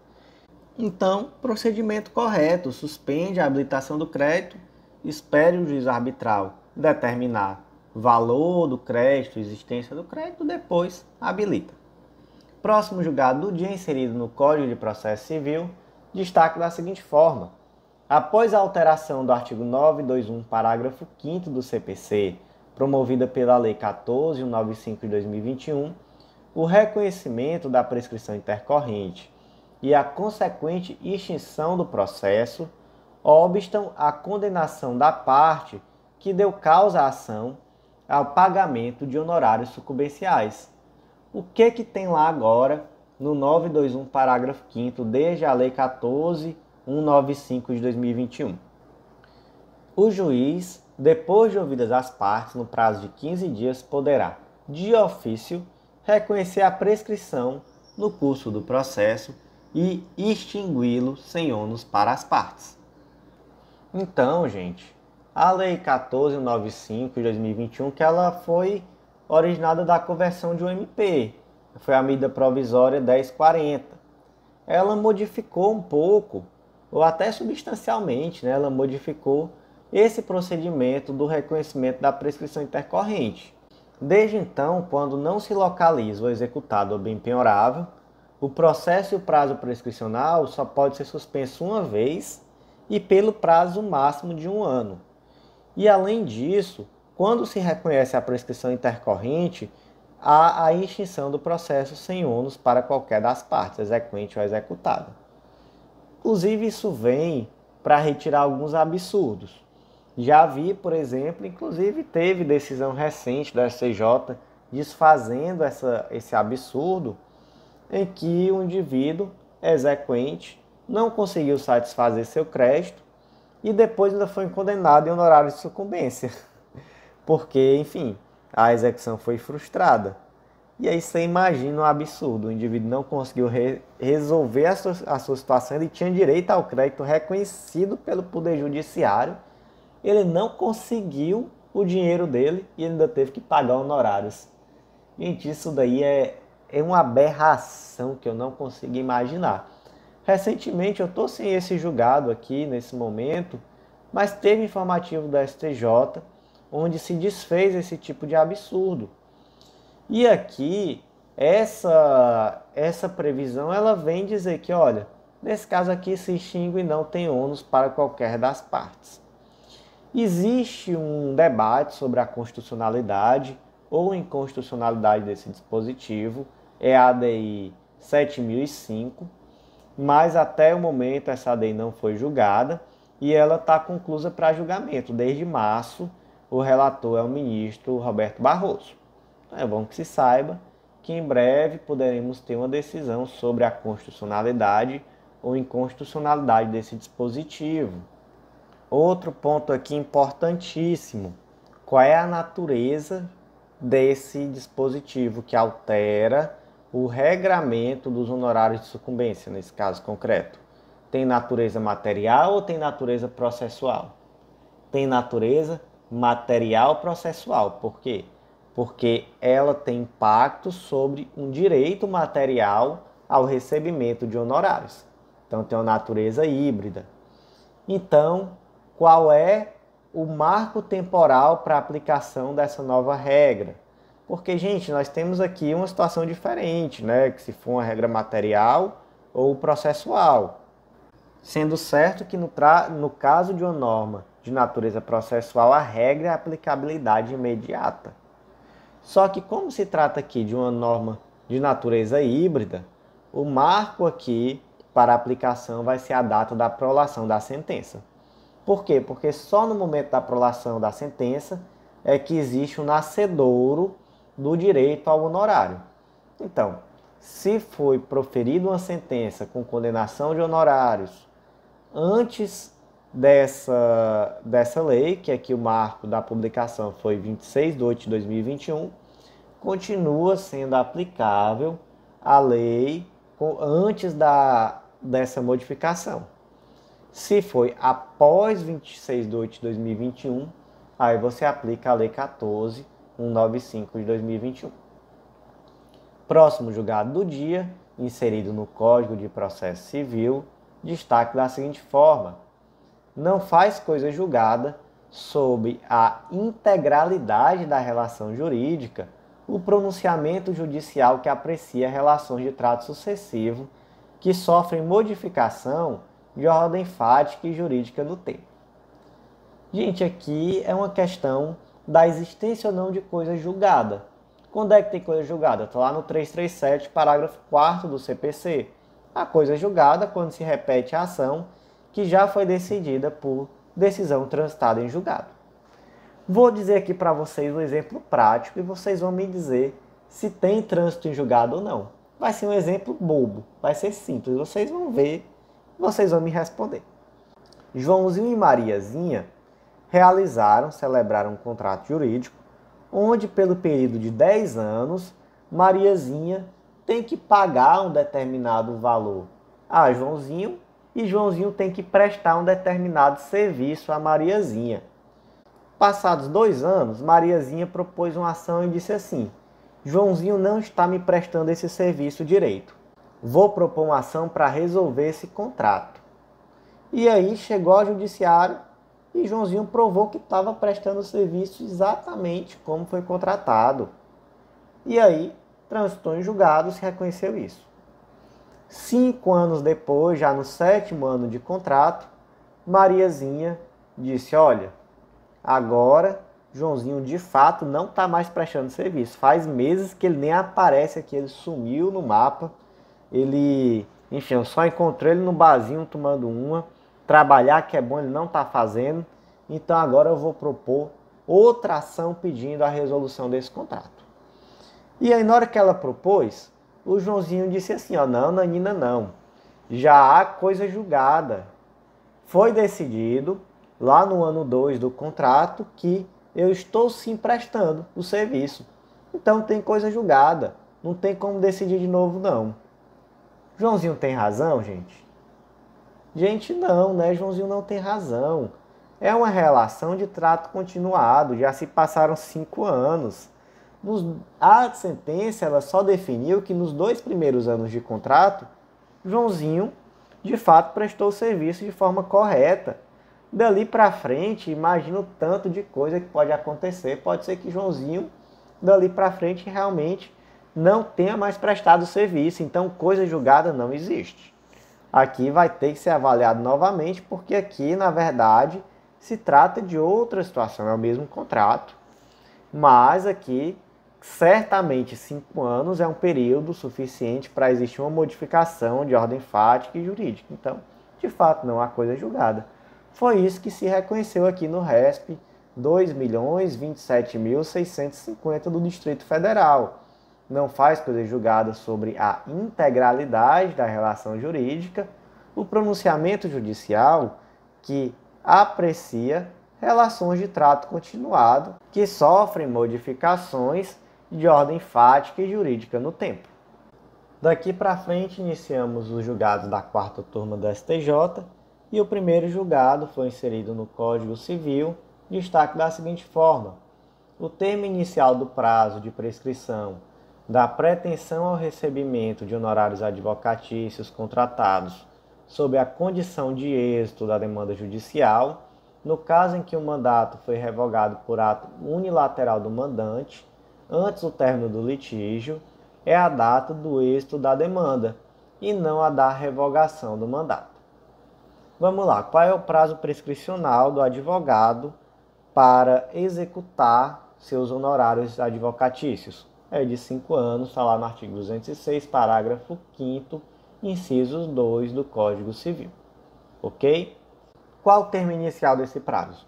Então, procedimento correto, suspende a habilitação do crédito, espere o juiz arbitral determinar valor do crédito, existência do crédito, depois habilita. Próximo julgado do dia inserido no Código de Processo Civil, destaque da seguinte forma: após a alteração do artigo 921, parágrafo 5º do CPC, promovida pela Lei 14.195 de 2021, o reconhecimento da prescrição intercorrente e a consequente extinção do processo obstam a condenação da parte que deu causa à ação ao pagamento de honorários sucumbenciais. O que tem lá agora no 921, parágrafo 5º, desde a Lei 14.195 de 2021? O juiz, depois de ouvidas as partes, no prazo de 15 dias, poderá, de ofício, reconhecer a prescrição no curso do processo e extingui-lo sem ônus para as partes. Então, gente, a Lei 14.195 de 2021, que ela foi originada da conversão de um MP, foi a medida provisória 1040. Ela modificou um pouco, ou até substancialmente, né? Ela modificou esse procedimento do reconhecimento da prescrição intercorrente. Desde então, quando não se localiza o executado ou bem penhorável, o processo e o prazo prescricional só pode ser suspenso uma vez e pelo prazo máximo de 1 ano. E além disso, quando se reconhece a prescrição intercorrente, há a extinção do processo sem ônus para qualquer das partes, exequente ou executada. Inclusive, isso vem para retirar alguns absurdos. Já vi, por exemplo, inclusive teve decisão recente da STJ desfazendo esse absurdo em que o indivíduo exequente não conseguiu satisfazer seu crédito e depois ainda foi condenado em honorário de sucumbência. Porque, enfim, a execução foi frustrada. E aí você imagina um absurdo, o indivíduo não conseguiu resolver a sua situação, ele tinha direito ao crédito reconhecido pelo Poder Judiciário, ele não conseguiu o dinheiro dele e ainda teve que pagar honorários. Gente, isso daí é uma aberração que eu não consigo imaginar. Recentemente, eu estou sem esse julgado aqui, nesse momento, mas teve informativo da STJ, onde se desfez esse tipo de absurdo. E aqui, essa previsão, ela vem dizer que, olha, nesse caso aqui se extingue e não tem ônus para qualquer das partes. Existe um debate sobre a constitucionalidade ou inconstitucionalidade desse dispositivo, é a ADI 7005, mas até o momento essa ADI não foi julgada e ela está conclusa para julgamento. Desde março, o relator é o ministro Roberto Barroso. É bom que se saiba que em breve poderemos ter uma decisão sobre a constitucionalidade ou inconstitucionalidade desse dispositivo. Outro ponto aqui importantíssimo: qual é a natureza desse dispositivo que altera o regramento dos honorários de sucumbência, nesse caso concreto? Tem natureza material ou tem natureza processual? Tem natureza material processual. Por quê? Porque ela tem impacto sobre um direito material ao recebimento de honorários. Então tem uma natureza híbrida. Então, qual é o marco temporal para a aplicação dessa nova regra? Porque, gente, nós temos aqui uma situação diferente, né? Que se for uma regra material ou processual. Sendo certo que no caso de uma norma de natureza processual, a regra é a aplicabilidade imediata. Só que como se trata aqui de uma norma de natureza híbrida, o marco aqui para a aplicação vai ser a data da prolação da sentença. Por quê? Porque só no momento da prolação da sentença é que existe o nascedouro do direito ao honorário. Então, se foi proferida uma sentença com condenação de honorários antes dessa lei, que aqui o marco da publicação foi 26 de 8 de 2021, continua sendo aplicável a lei antes dessa modificação. Se foi após 26 de 8 de 2021, aí você aplica a Lei 14.195 de 2021. Próximo julgado do dia, inserido no Código de Processo Civil, destaque da seguinte forma: não faz coisa julgada sob a integralidade da relação jurídica o pronunciamento judicial que aprecia relações de trato sucessivo que sofrem modificação de ordem fática e jurídica no tempo. Gente, aqui é uma questão da existência ou não de coisa julgada. Quando é que tem coisa julgada? Está lá no 337, parágrafo 4º do CPC. A coisa julgada quando se repete a ação que já foi decidida por decisão transitada em julgado. Vou dizer aqui para vocês um exemplo prático e vocês vão me dizer se tem trânsito em julgado ou não. Vai ser um exemplo bobo, vai ser simples, vocês vão ver, vocês vão me responder. Joãozinho e Mariazinha celebraram um contrato jurídico, onde pelo período de 10 anos, Mariazinha tem que pagar um determinado valor a Joãozinho e Joãozinho tem que prestar um determinado serviço a Mariazinha. Passados 2 anos, Mariazinha propôs uma ação e disse assim: Joãozinho não está me prestando esse serviço direito. Vou propor uma ação para resolver esse contrato. E aí chegou ao judiciário e Joãozinho provou que estava prestando o serviço exatamente como foi contratado. E aí transitou em julgado e se reconheceu isso. 5 anos depois, já no 7º ano de contrato, Mariazinha disse: olha, agora Joãozinho de fato não está mais prestando serviço. Faz meses que ele nem aparece aqui, ele sumiu no mapa. Enfim, eu só encontrei ele no barzinho tomando uma. Trabalhar que é bom ele não está fazendo. Então agora eu vou propor outra ação pedindo a resolução desse contrato. E aí na hora que ela propôs, o Joãozinho disse assim: ó, não, Nanina, não. Já há coisa julgada. Foi decidido lá no ano 2 do contrato que eu estou sim prestando o serviço. Então tem coisa julgada. Não tem como decidir de novo, não. Joãozinho tem razão, gente? Gente, não, né? Joãozinho não tem razão. É uma relação de trato continuado. Já se passaram 5 anos. A sentença ela só definiu que nos 2 primeiros anos de contrato, Joãozinho, de fato, prestou o serviço de forma correta. Dali para frente, imagina o tanto de coisa que pode acontecer. Pode ser que Joãozinho, dali para frente, realmente não tenha mais prestado o serviço. Então, coisa julgada não existe. Aqui vai ter que ser avaliado novamente, porque aqui, na verdade, se trata de outra situação. É o mesmo contrato, mas aqui, certamente, 5 anos é um período suficiente para existir uma modificação de ordem fática e jurídica. Então, de fato, não há coisa julgada. Foi isso que se reconheceu aqui no RESP 2.027.650 do Distrito Federal. não faz coisa julgada sobre a integralidade da relação jurídica, o pronunciamento judicial que aprecia relações de trato continuado que sofrem modificações de ordem fática e jurídica no tempo. Daqui para frente iniciamos os julgados da quarta turma do STJ e o primeiro julgado foi inserido no Código Civil, destaque da seguinte forma: o termo inicial do prazo de prescrição da pretensão ao recebimento de honorários advocatícios contratados sob a condição de êxito da demanda judicial, no caso em que o mandato foi revogado por ato unilateral do mandante, antes do término do litígio, é a data do êxito da demanda e não a da revogação do mandato. Vamos lá, qual é o prazo prescricional do advogado para executar seus honorários advocatícios? É de 5 anos, está lá no artigo 206, parágrafo 5º, incisos 2 do Código Civil. Ok? Qual o termo inicial desse prazo?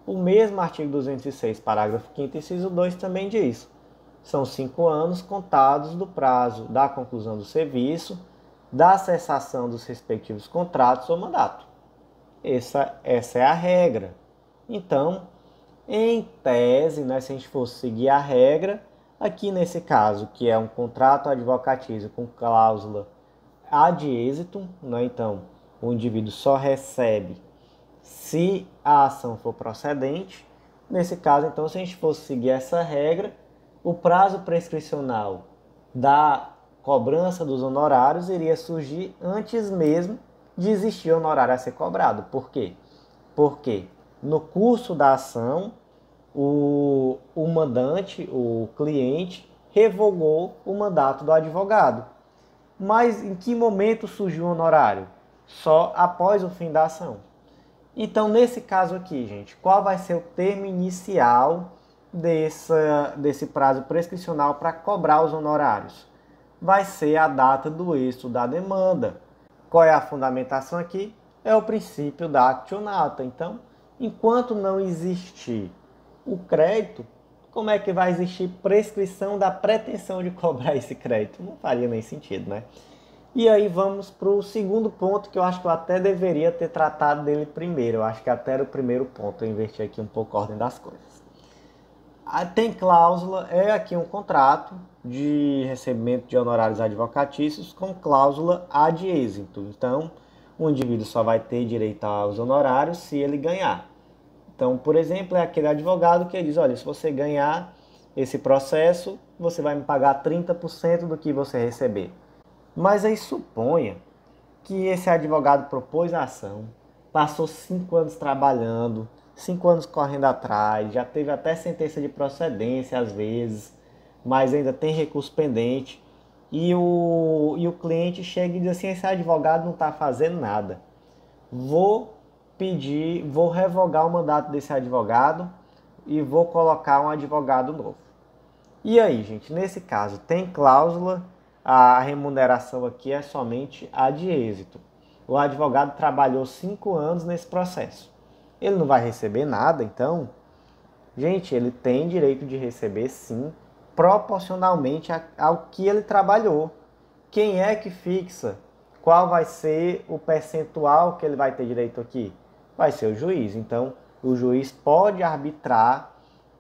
O mesmo artigo 206, parágrafo 5º, inciso 2 também diz: são 5 anos contados do prazo da conclusão do serviço, da cessação dos respectivos contratos ou mandato. Essa é a regra. Então, em tese, se a gente fosse seguir a regra, aqui nesse caso, que é um contrato advocatício com cláusula ad êxitum, então o indivíduo só recebe se a ação for procedente. Nesse caso, então, se a gente fosse seguir essa regra, o prazo prescricional da cobrança dos honorários iria surgir antes mesmo de existir o honorário a ser cobrado. Por quê? Porque no curso da ação, o mandante, o cliente, revogou o mandato do advogado. Mas em que momento surgiu o honorário? Só após o fim da ação. Então, nesse caso aqui, gente, qual vai ser o termo inicial desse prazo prescricional para cobrar os honorários? Vai ser a data do êxito da demanda. Qual é a fundamentação aqui? É o princípio da actio nata. Então, enquanto não existir o crédito, como é que vai existir prescrição da pretensão de cobrar esse crédito? Não faria nem sentido, né? E aí vamos para o segundo ponto, que eu acho que eu até deveria ter tratado dele primeiro. Eu acho que até era o primeiro ponto, eu inverti aqui um pouco a ordem das coisas. Tem cláusula, é aqui um contrato de recebimento de honorários advocatícios com cláusula ad êxitum. Então, o indivíduo só vai ter direito aos honorários se ele ganhar. Então, por exemplo, é aquele advogado que diz: olha, se você ganhar esse processo, você vai me pagar 30% do que você receber. Mas aí suponha que esse advogado propôs a ação, passou 5 anos trabalhando, 5 anos correndo atrás, já teve até sentença de procedência às vezes, mas ainda tem recurso pendente, e o cliente chega e diz assim: esse advogado não está fazendo nada, vou revogar o mandato desse advogado e vou colocar um advogado novo. E aí, gente, nesse caso tem cláusula, a remuneração aqui é somente ad êxito. O advogado trabalhou 5 anos nesse processo. Ele não vai receber nada, então, gente, ele tem direito de receber sim, proporcionalmente ao que ele trabalhou. Quem é que fixa qual vai ser o percentual que ele vai ter direito aqui? Vai ser o juiz. Então, o juiz pode arbitrar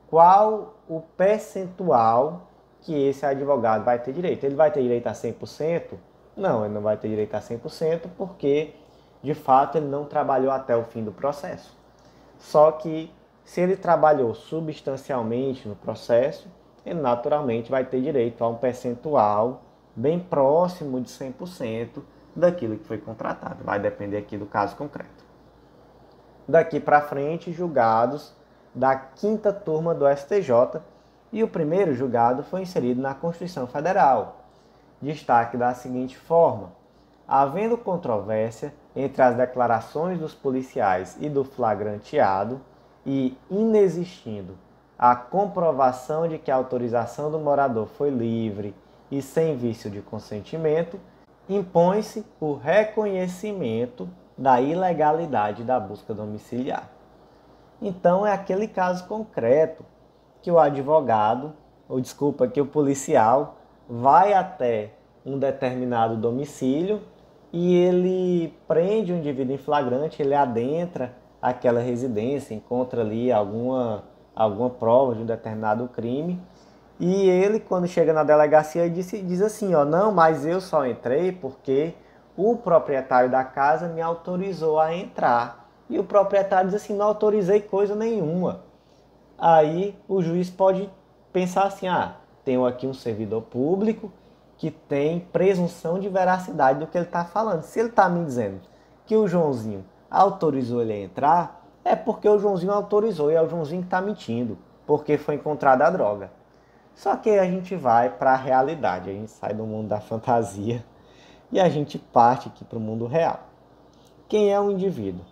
qual o percentual que esse advogado vai ter direito. Ele vai ter direito a 100%? Não, ele não vai ter direito a 100% porque, de fato, ele não trabalhou até o fim do processo. Só que, se ele trabalhou substancialmente no processo, ele naturalmente vai ter direito a um percentual bem próximo de 100% daquilo que foi contratado. Vai depender aqui do caso concreto. Daqui para frente, julgados da 5ª turma do STJ, e o primeiro julgado foi inserido na Constituição Federal. Destaque da seguinte forma: havendo controvérsia entre as declarações dos policiais e do flagranteado e inexistindo a comprovação de que a autorização do morador foi livre e sem vício de consentimento, impõe-se o reconhecimento da ilegalidade da busca domiciliar. Então, é aquele caso concreto que o advogado, que o policial vai até um determinado domicílio e ele prende o indivíduo em flagrante, ele adentra aquela residência, encontra ali alguma prova de um determinado crime. E ele, quando chega na delegacia, diz assim, ó, não, mas eu só entrei porque o proprietário da casa me autorizou a entrar. E o proprietário diz assim, não autorizei coisa nenhuma. Aí o juiz pode pensar assim, tenho aqui um servidor público que tem presunção de veracidade do que ele está falando. Se ele está me dizendo que o Joãozinho autorizou ele a entrar, é porque o Joãozinho autorizou e é o Joãozinho que está mentindo, porque foi encontrada a droga. Só que a gente vai para a realidade, a gente sai do mundo da fantasia e a gente parte aqui para o mundo real. Quem é um indivíduo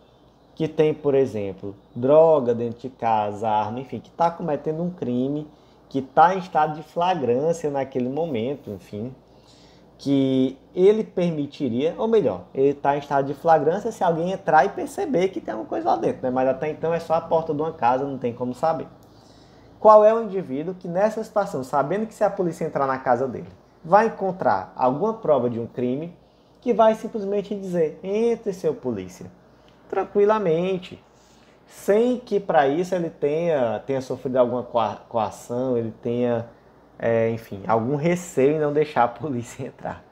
que tem, por exemplo, droga dentro de casa, arma, enfim, que está cometendo um crime, que está em estado de flagrância naquele momento, enfim, que ele permitiria, ou melhor, ele está em estado de flagrância se alguém entrar e perceber que tem alguma coisa lá dentro, né? Mas até então é só a porta de uma casa, não tem como saber. Qual é o indivíduo que nessa situação, sabendo que se a polícia entrar na casa dele, vai encontrar alguma prova de um crime, que vai simplesmente dizer, entre, seu polícia, tranquilamente, sem que para isso ele tenha sofrido alguma coação, ele tenha, enfim, algum receio em não deixar a polícia entrar.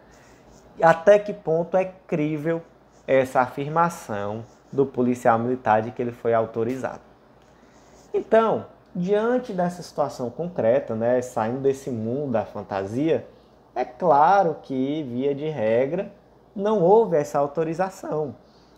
Até que ponto é crível essa afirmação do policial militar de que ele foi autorizado? Então, diante dessa situação concreta, né, saindo desse mundo da fantasia, é claro que, via de regra, não houve essa autorização.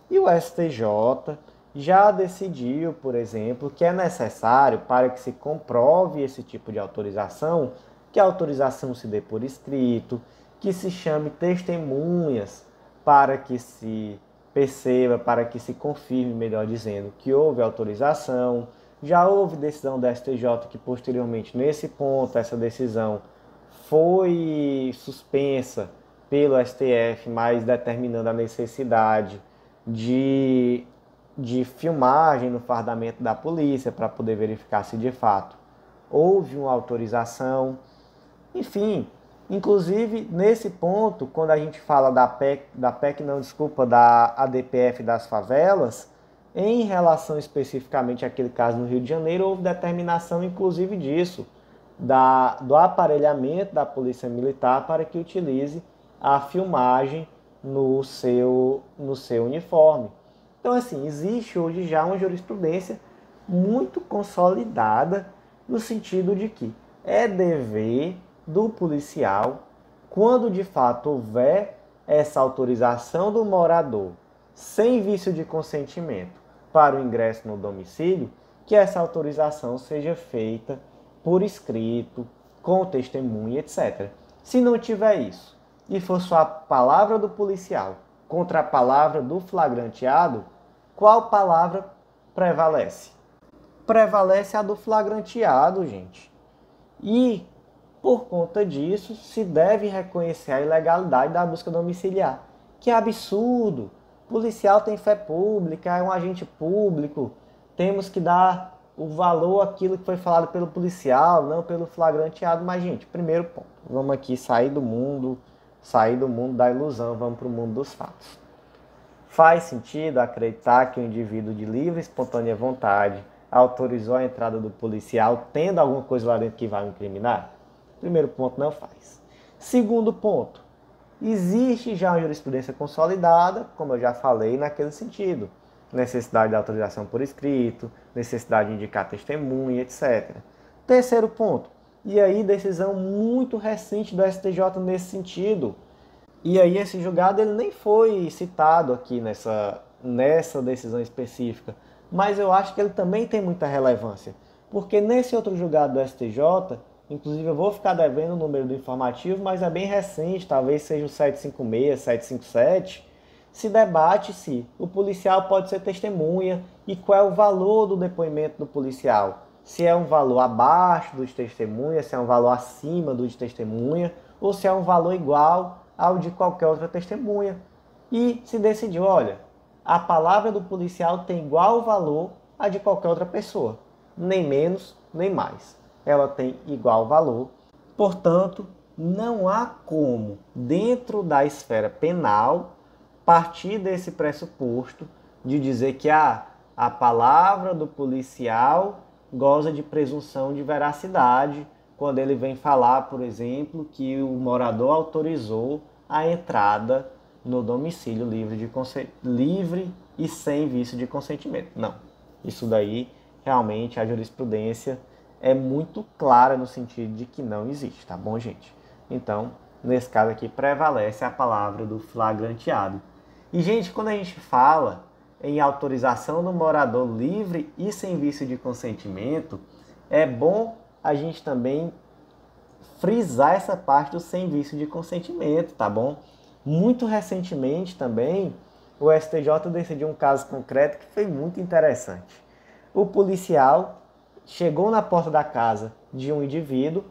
E o STJ já decidiu, por exemplo, que é necessário, para que se comprove esse tipo de autorização, que a autorização se dê por escrito, que se chame testemunhas para que se perceba, para que se confirme, melhor dizendo, que houve autorização. Já houve decisão da STJ que posteriormente, nesse ponto, essa decisão foi suspensa pelo STF, mas determinando a necessidade de filmagem no fardamento da polícia para poder verificar se de fato houve uma autorização. Enfim, inclusive nesse ponto, quando a gente fala da ADPF das favelas, em relação especificamente àquele caso no Rio de Janeiro, houve determinação inclusive disso, do aparelhamento da Polícia Militar para que utilize a filmagem no seu uniforme. Então, assim, existe hoje já uma jurisprudência muito consolidada no sentido de que é dever do policial, quando de fato houver essa autorização do morador sem vício de consentimento para o ingresso no domicílio, que essa autorização seja feita por escrito, com testemunha, etc. Se não tiver isso, e for só a palavra do policial contra a palavra do flagranteado, qual palavra prevalece? Prevalece a do flagranteado, gente. E, por conta disso, se deve reconhecer a ilegalidade da busca domiciliar. Que absurdo! O policial tem fé pública, é um agente público, temos que dar o valor àquilo que foi falado pelo policial, não pelo flagranteado. Mas, gente, primeiro ponto, vamos aqui sair do mundo da ilusão, vamos para o mundo dos fatos. Faz sentido acreditar que o indivíduo de livre e espontânea vontade autorizou a entrada do policial tendo alguma coisa lá dentro que vai me incriminar? Primeiro ponto, não faz. Segundo ponto, existe já uma jurisprudência consolidada, como eu já falei, naquele sentido. Necessidade de autorização por escrito, necessidade de indicar testemunha, etc. Terceiro ponto, e aí decisão muito recente do STJ nesse sentido. E aí esse julgado ele nem foi citado aqui nessa decisão específica, mas eu acho que ele também tem muita relevância, porque nesse outro julgado do STJ, inclusive eu vou ficar devendo o número do informativo, mas é bem recente, talvez seja o 756, 757, se debate se o policial pode ser testemunha e qual é o valor do depoimento do policial. Se é um valor abaixo do de testemunha, se é um valor acima do de testemunha, ou se é um valor igual ao de qualquer outra testemunha. E se decidiu, olha, a palavra do policial tem igual valor a de qualquer outra pessoa, nem menos, nem mais. Ela tem igual valor, portanto, não há como, dentro da esfera penal, partir desse pressuposto de dizer que a palavra do policial goza de presunção de veracidade quando ele vem falar, por exemplo, que o morador autorizou a entrada no domicílio livre e sem vício de consentimento. Não. Isso daí, realmente, a jurisprudência é muito clara no sentido de que não existe, tá bom, gente? Então, nesse caso aqui, prevalece a palavra do flagranteado. E, gente, quando a gente fala em autorização do morador livre e sem vício de consentimento, é bom a gente também frisar essa parte do sem vício de consentimento, tá bom? Muito recentemente também, o STJ decidiu um caso concreto que foi muito interessante. O policial chegou na porta da casa de um indivíduo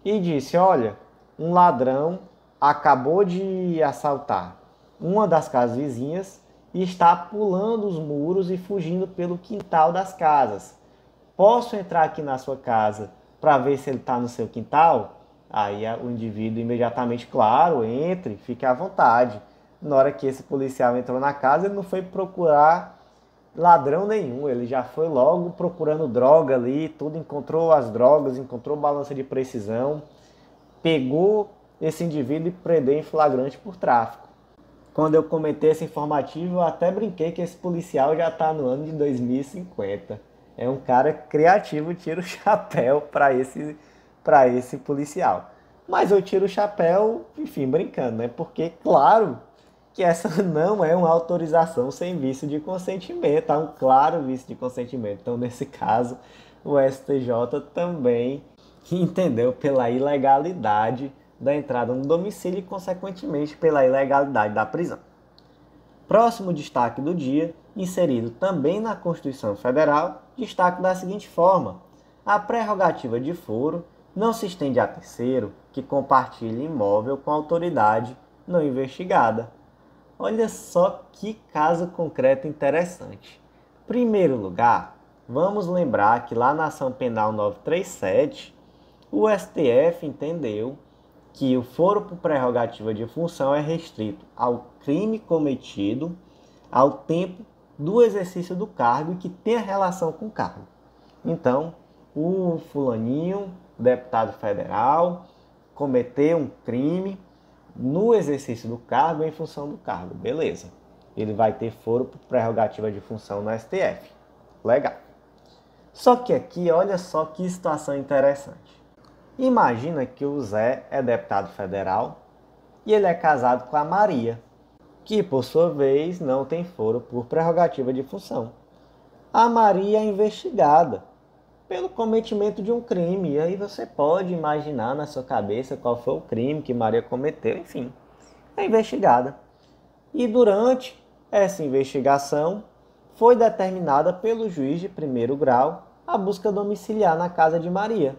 e disse: olha, um ladrão acabou de assaltar uma das casas vizinhas e está pulando os muros e fugindo pelo quintal das casas. Posso entrar aqui na sua casa para ver se ele está no seu quintal? Aí o indivíduo imediatamente, claro, entre, fique à vontade. Na hora que esse policial entrou na casa, ele não foi procurar ladrão nenhum, ele já foi logo procurando droga ali, tudo, encontrou as drogas, encontrou balança de precisão, pegou esse indivíduo e prendeu em flagrante por tráfico. Quando eu comentei esse informativo, eu até brinquei que esse policial já está no ano de 2050. É um cara criativo, tira o chapéu para esse policial. Mas eu tiro o chapéu, enfim, brincando, né? Porque, claro, que essa não é uma autorização sem vício de consentimento, há um claro vício de consentimento. Então, nesse caso, o STJ também entendeu pela ilegalidade da entrada no domicílio e, consequentemente, pela ilegalidade da prisão. Próximo destaque do dia, inserido também na Constituição Federal, destaque da seguinte forma: a prerrogativa de foro não se estende a terceiro que compartilhe imóvel com autoridade não investigada. Olha só que caso concreto interessante. Em primeiro lugar, vamos lembrar que lá na Ação Penal 937, o STF entendeu que o foro por prerrogativa de função é restrito ao crime cometido ao tempo do exercício do cargo e que tenha relação com o cargo. Então, o fulaninho, deputado federal, cometeu um crime no exercício do cargo em função do cargo. Beleza. Ele vai ter foro por prerrogativa de função no STF. Legal. Só que aqui, olha só que situação interessante. Imagina que o Zé é deputado federal e ele é casado com a Maria, que por sua vez não tem foro por prerrogativa de função. A Maria é investigada pelo cometimento de um crime. E aí você pode imaginar na sua cabeça qual foi o crime que Maria cometeu, enfim, é investigada. E durante essa investigação foi determinada pelo juiz de primeiro grau a busca domiciliar na casa de Maria.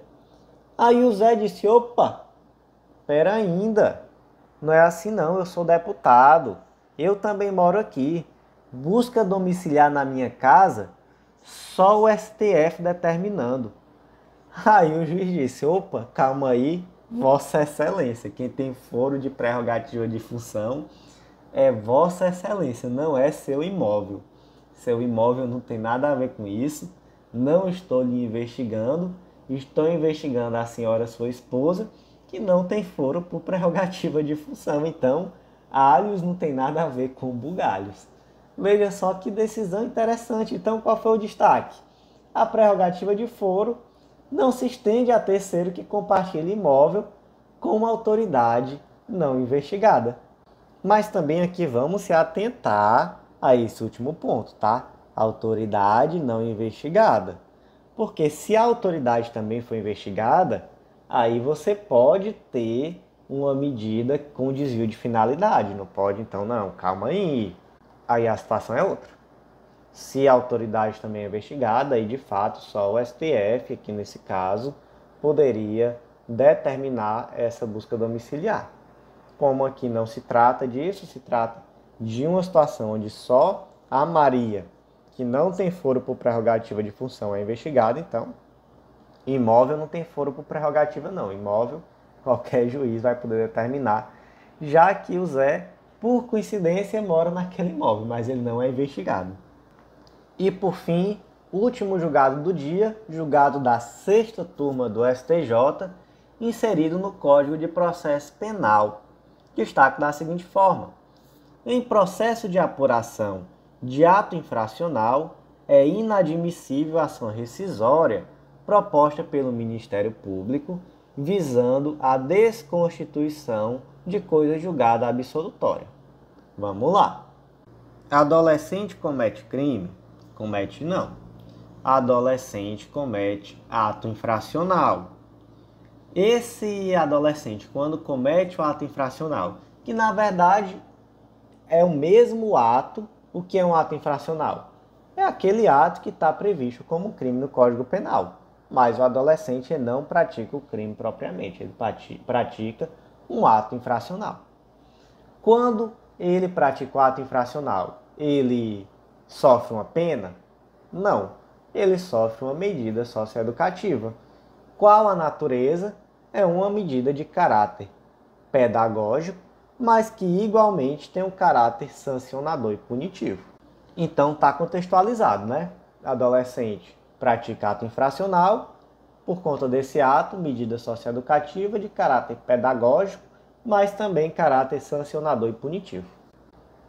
Aí o Zé disse: opa, pera ainda, não é assim não, eu sou deputado, eu também moro aqui. Busca domiciliar na minha casa, só o STF determinando. Aí o juiz disse: opa, calma aí, Vossa Excelência, quem tem foro de prerrogativa de função é Vossa Excelência, não é seu imóvel. Seu imóvel não tem nada a ver com isso, não estou lhe investigando, estou investigando a senhora, sua esposa, que não tem foro por prerrogativa de função. Então, alhos não tem nada a ver com bugalhos. Veja só que decisão interessante. Então, qual foi o destaque? A prerrogativa de foro não se estende a terceiro que compartilha imóvel com uma autoridade não investigada. Mas também aqui vamos se atentar a esse último ponto, tá? Autoridade não investigada. Porque se a autoridade também for investigada, aí você pode ter uma medida com desvio de finalidade. Não pode, então, não, calma aí. Aí a situação é outra. Se a autoridade também é investigada, aí de fato só o STF, aqui nesse caso, poderia determinar essa busca domiciliar. Como aqui não se trata disso, se trata de uma situação onde só a Maria, que não tem foro por prerrogativa de função, é investigada, então imóvel não tem foro por prerrogativa não. Imóvel qualquer juiz vai poder determinar, já que o Zé, por coincidência, mora naquele imóvel, mas ele não é investigado. E por fim, último julgado do dia, julgado da sexta turma do STJ, inserido no Código de Processo Penal. Destaque da seguinte forma: em processo de apuração de ato infracional, é inadmissível a ação rescisória proposta pelo Ministério Público visando a desconstituição de coisa julgada absolutória. Vamos lá. Adolescente comete crime? Comete não. Adolescente comete ato infracional. Esse adolescente, quando comete o ato infracional, que na verdade é o mesmo ato, o que é um ato infracional? É aquele ato que está previsto como crime no Código Penal. Mas o adolescente não pratica o crime propriamente, ele pratica um ato infracional. Quando ele pratica o ato infracional, ele sofre uma pena? Não, ele sofre uma medida socioeducativa. Qual a natureza? É uma medida de caráter pedagógico, mas que igualmente tem um caráter sancionador e punitivo. Então está contextualizado, né? Adolescente pratica ato infracional, por conta desse ato, medida socioeducativa de caráter pedagógico, mas também caráter sancionador e punitivo.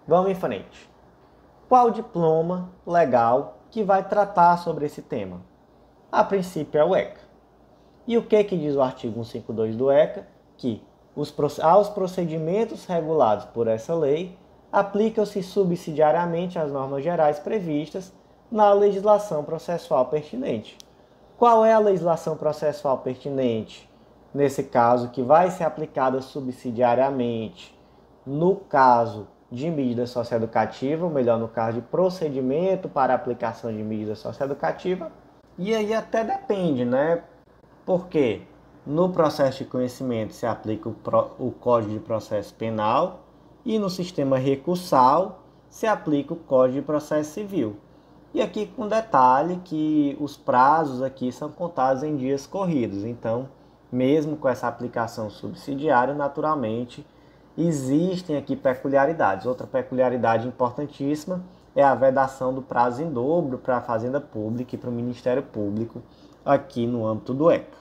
Vamos em frente. Qual diploma legal que vai tratar sobre esse tema? A princípio é o ECA. E o que diz o artigo 152 do ECA? Que aos procedimentos regulados por essa lei, aplicam-se subsidiariamente as normas gerais previstas na legislação processual pertinente. Qual é a legislação processual pertinente? Nesse caso, que vai ser aplicada subsidiariamente no caso de medida socioeducativa, ou melhor, no caso de procedimento para aplicação de medida socioeducativa. E aí até depende, né? Porque no processo de conhecimento se aplica o Código de Processo Penal e no sistema recursal se aplica o Código de Processo Civil. E aqui com detalhe que os prazos aqui são contados em dias corridos. Então, mesmo com essa aplicação subsidiária, naturalmente, existem aqui peculiaridades. Outra peculiaridade importantíssima é a vedação do prazo em dobro para a Fazenda Pública e para o Ministério Público aqui no âmbito do ECA.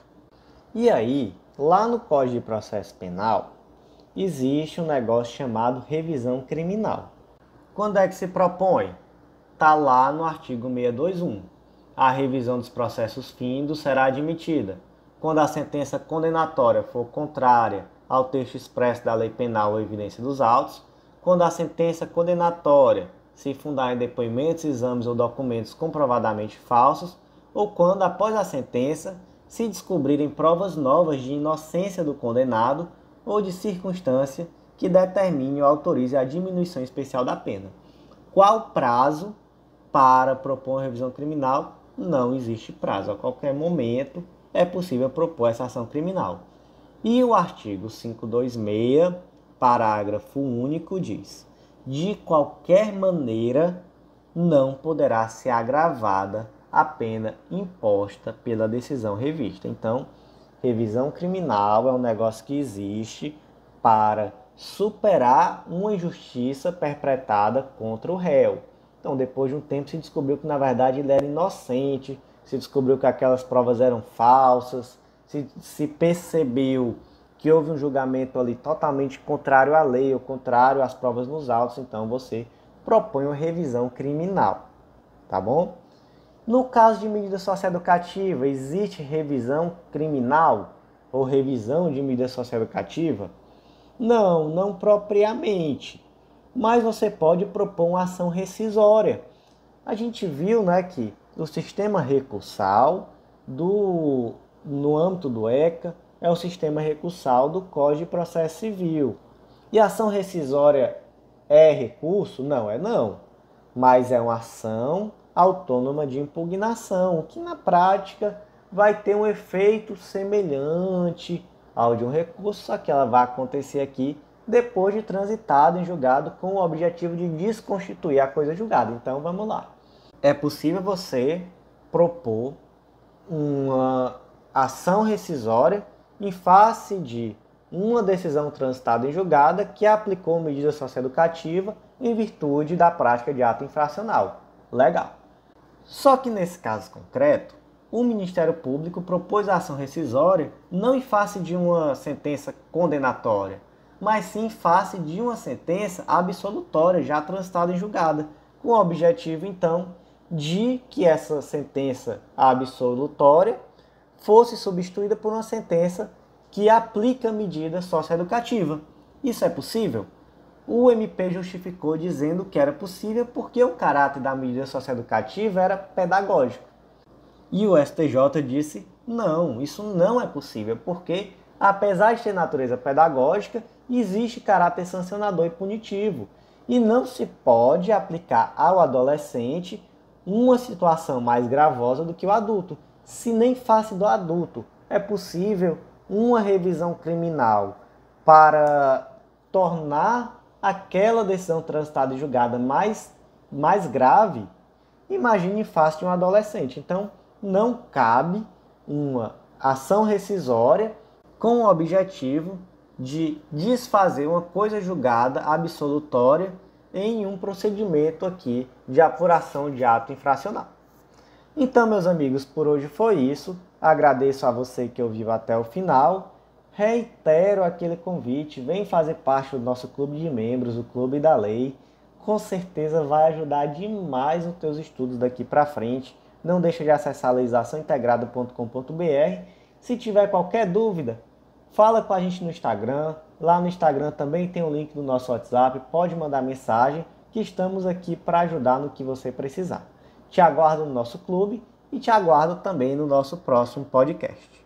E aí, lá no Código de Processo Penal, existe um negócio chamado revisão criminal. Quando é que se propõe? Está lá no artigo 621. A revisão dos processos findos será admitida quando a sentença condenatória for contrária ao texto expresso da lei penal ou evidência dos autos, quando a sentença condenatória se fundar em depoimentos, exames ou documentos comprovadamente falsos, ou quando, após a sentença, se descobrirem provas novas de inocência do condenado ou de circunstância que determine ou autorize a diminuição especial da pena. Qual prazo para propor uma revisão criminal? Não existe prazo. A qualquer momento é possível propor essa ação criminal. E o artigo 526, parágrafo único, diz: de qualquer maneira não poderá ser agravada a pena imposta pela decisão revista. Então, revisão criminal é um negócio que existe para superar uma injustiça perpetrada contra o réu. Então, depois de um tempo, se descobriu que, na verdade, ele era inocente, se descobriu que aquelas provas eram falsas, se percebeu que houve um julgamento ali totalmente contrário à lei ou contrário às provas nos autos, então você propõe uma revisão criminal, tá bom? No caso de medida socioeducativa, existe revisão criminal ou revisão de medida socioeducativa? Não, não propriamente. Mas você pode propor uma ação rescisória. A gente viu, né, que o sistema recursal no âmbito do ECA é o sistema recursal do Código de Processo Civil. E a ação rescisória é recurso? Não, não. Mas é uma ação autônoma de impugnação, que na prática vai ter um efeito semelhante ao de um recurso, só que ela vai acontecer aqui depois de transitado em julgado com o objetivo de desconstituir a coisa julgada. Então vamos lá. É possível você propor uma ação rescisória em face de uma decisão transitada em julgada que aplicou medida socioeducativa em virtude da prática de ato infracional. Legal. Só que nesse caso concreto, o Ministério Público propôs a ação rescisória não em face de uma sentença condenatória, mas sim em face de uma sentença absolutória já transitada em julgada, com o objetivo, então, de que essa sentença absolutória fosse substituída por uma sentença que aplica medida socioeducativa. Isso é possível? O MP justificou dizendo que era possível porque o caráter da medida socioeducativa era pedagógico. E o STJ disse, não, isso não é possível, porque, apesar de ter natureza pedagógica, existe caráter sancionador e punitivo. E não se pode aplicar ao adolescente uma situação mais gravosa do que o adulto. Se nem face do adulto é possível uma revisão criminal para tornar aquela decisão transitada e julgada mais grave, imagine em face de um adolescente. Então, não cabe uma ação rescisória com o objetivo de desfazer uma coisa julgada absolutória em um procedimento aqui de apuração de ato infracional. Então, meus amigos, por hoje foi isso. Agradeço a você que ouviu até o final. Reitero aquele convite, vem fazer parte do nosso clube de membros, o Clube da Lei. Com certeza vai ajudar demais os teus estudos daqui para frente. Não deixa de acessar legislaçãointegrada.com.br. Se tiver qualquer dúvida, fala com a gente no Instagram. Lá no Instagram também tem o link do nosso WhatsApp. Pode mandar mensagem que estamos aqui para ajudar no que você precisar. Te aguardo no nosso clube e te aguardo também no nosso próximo podcast.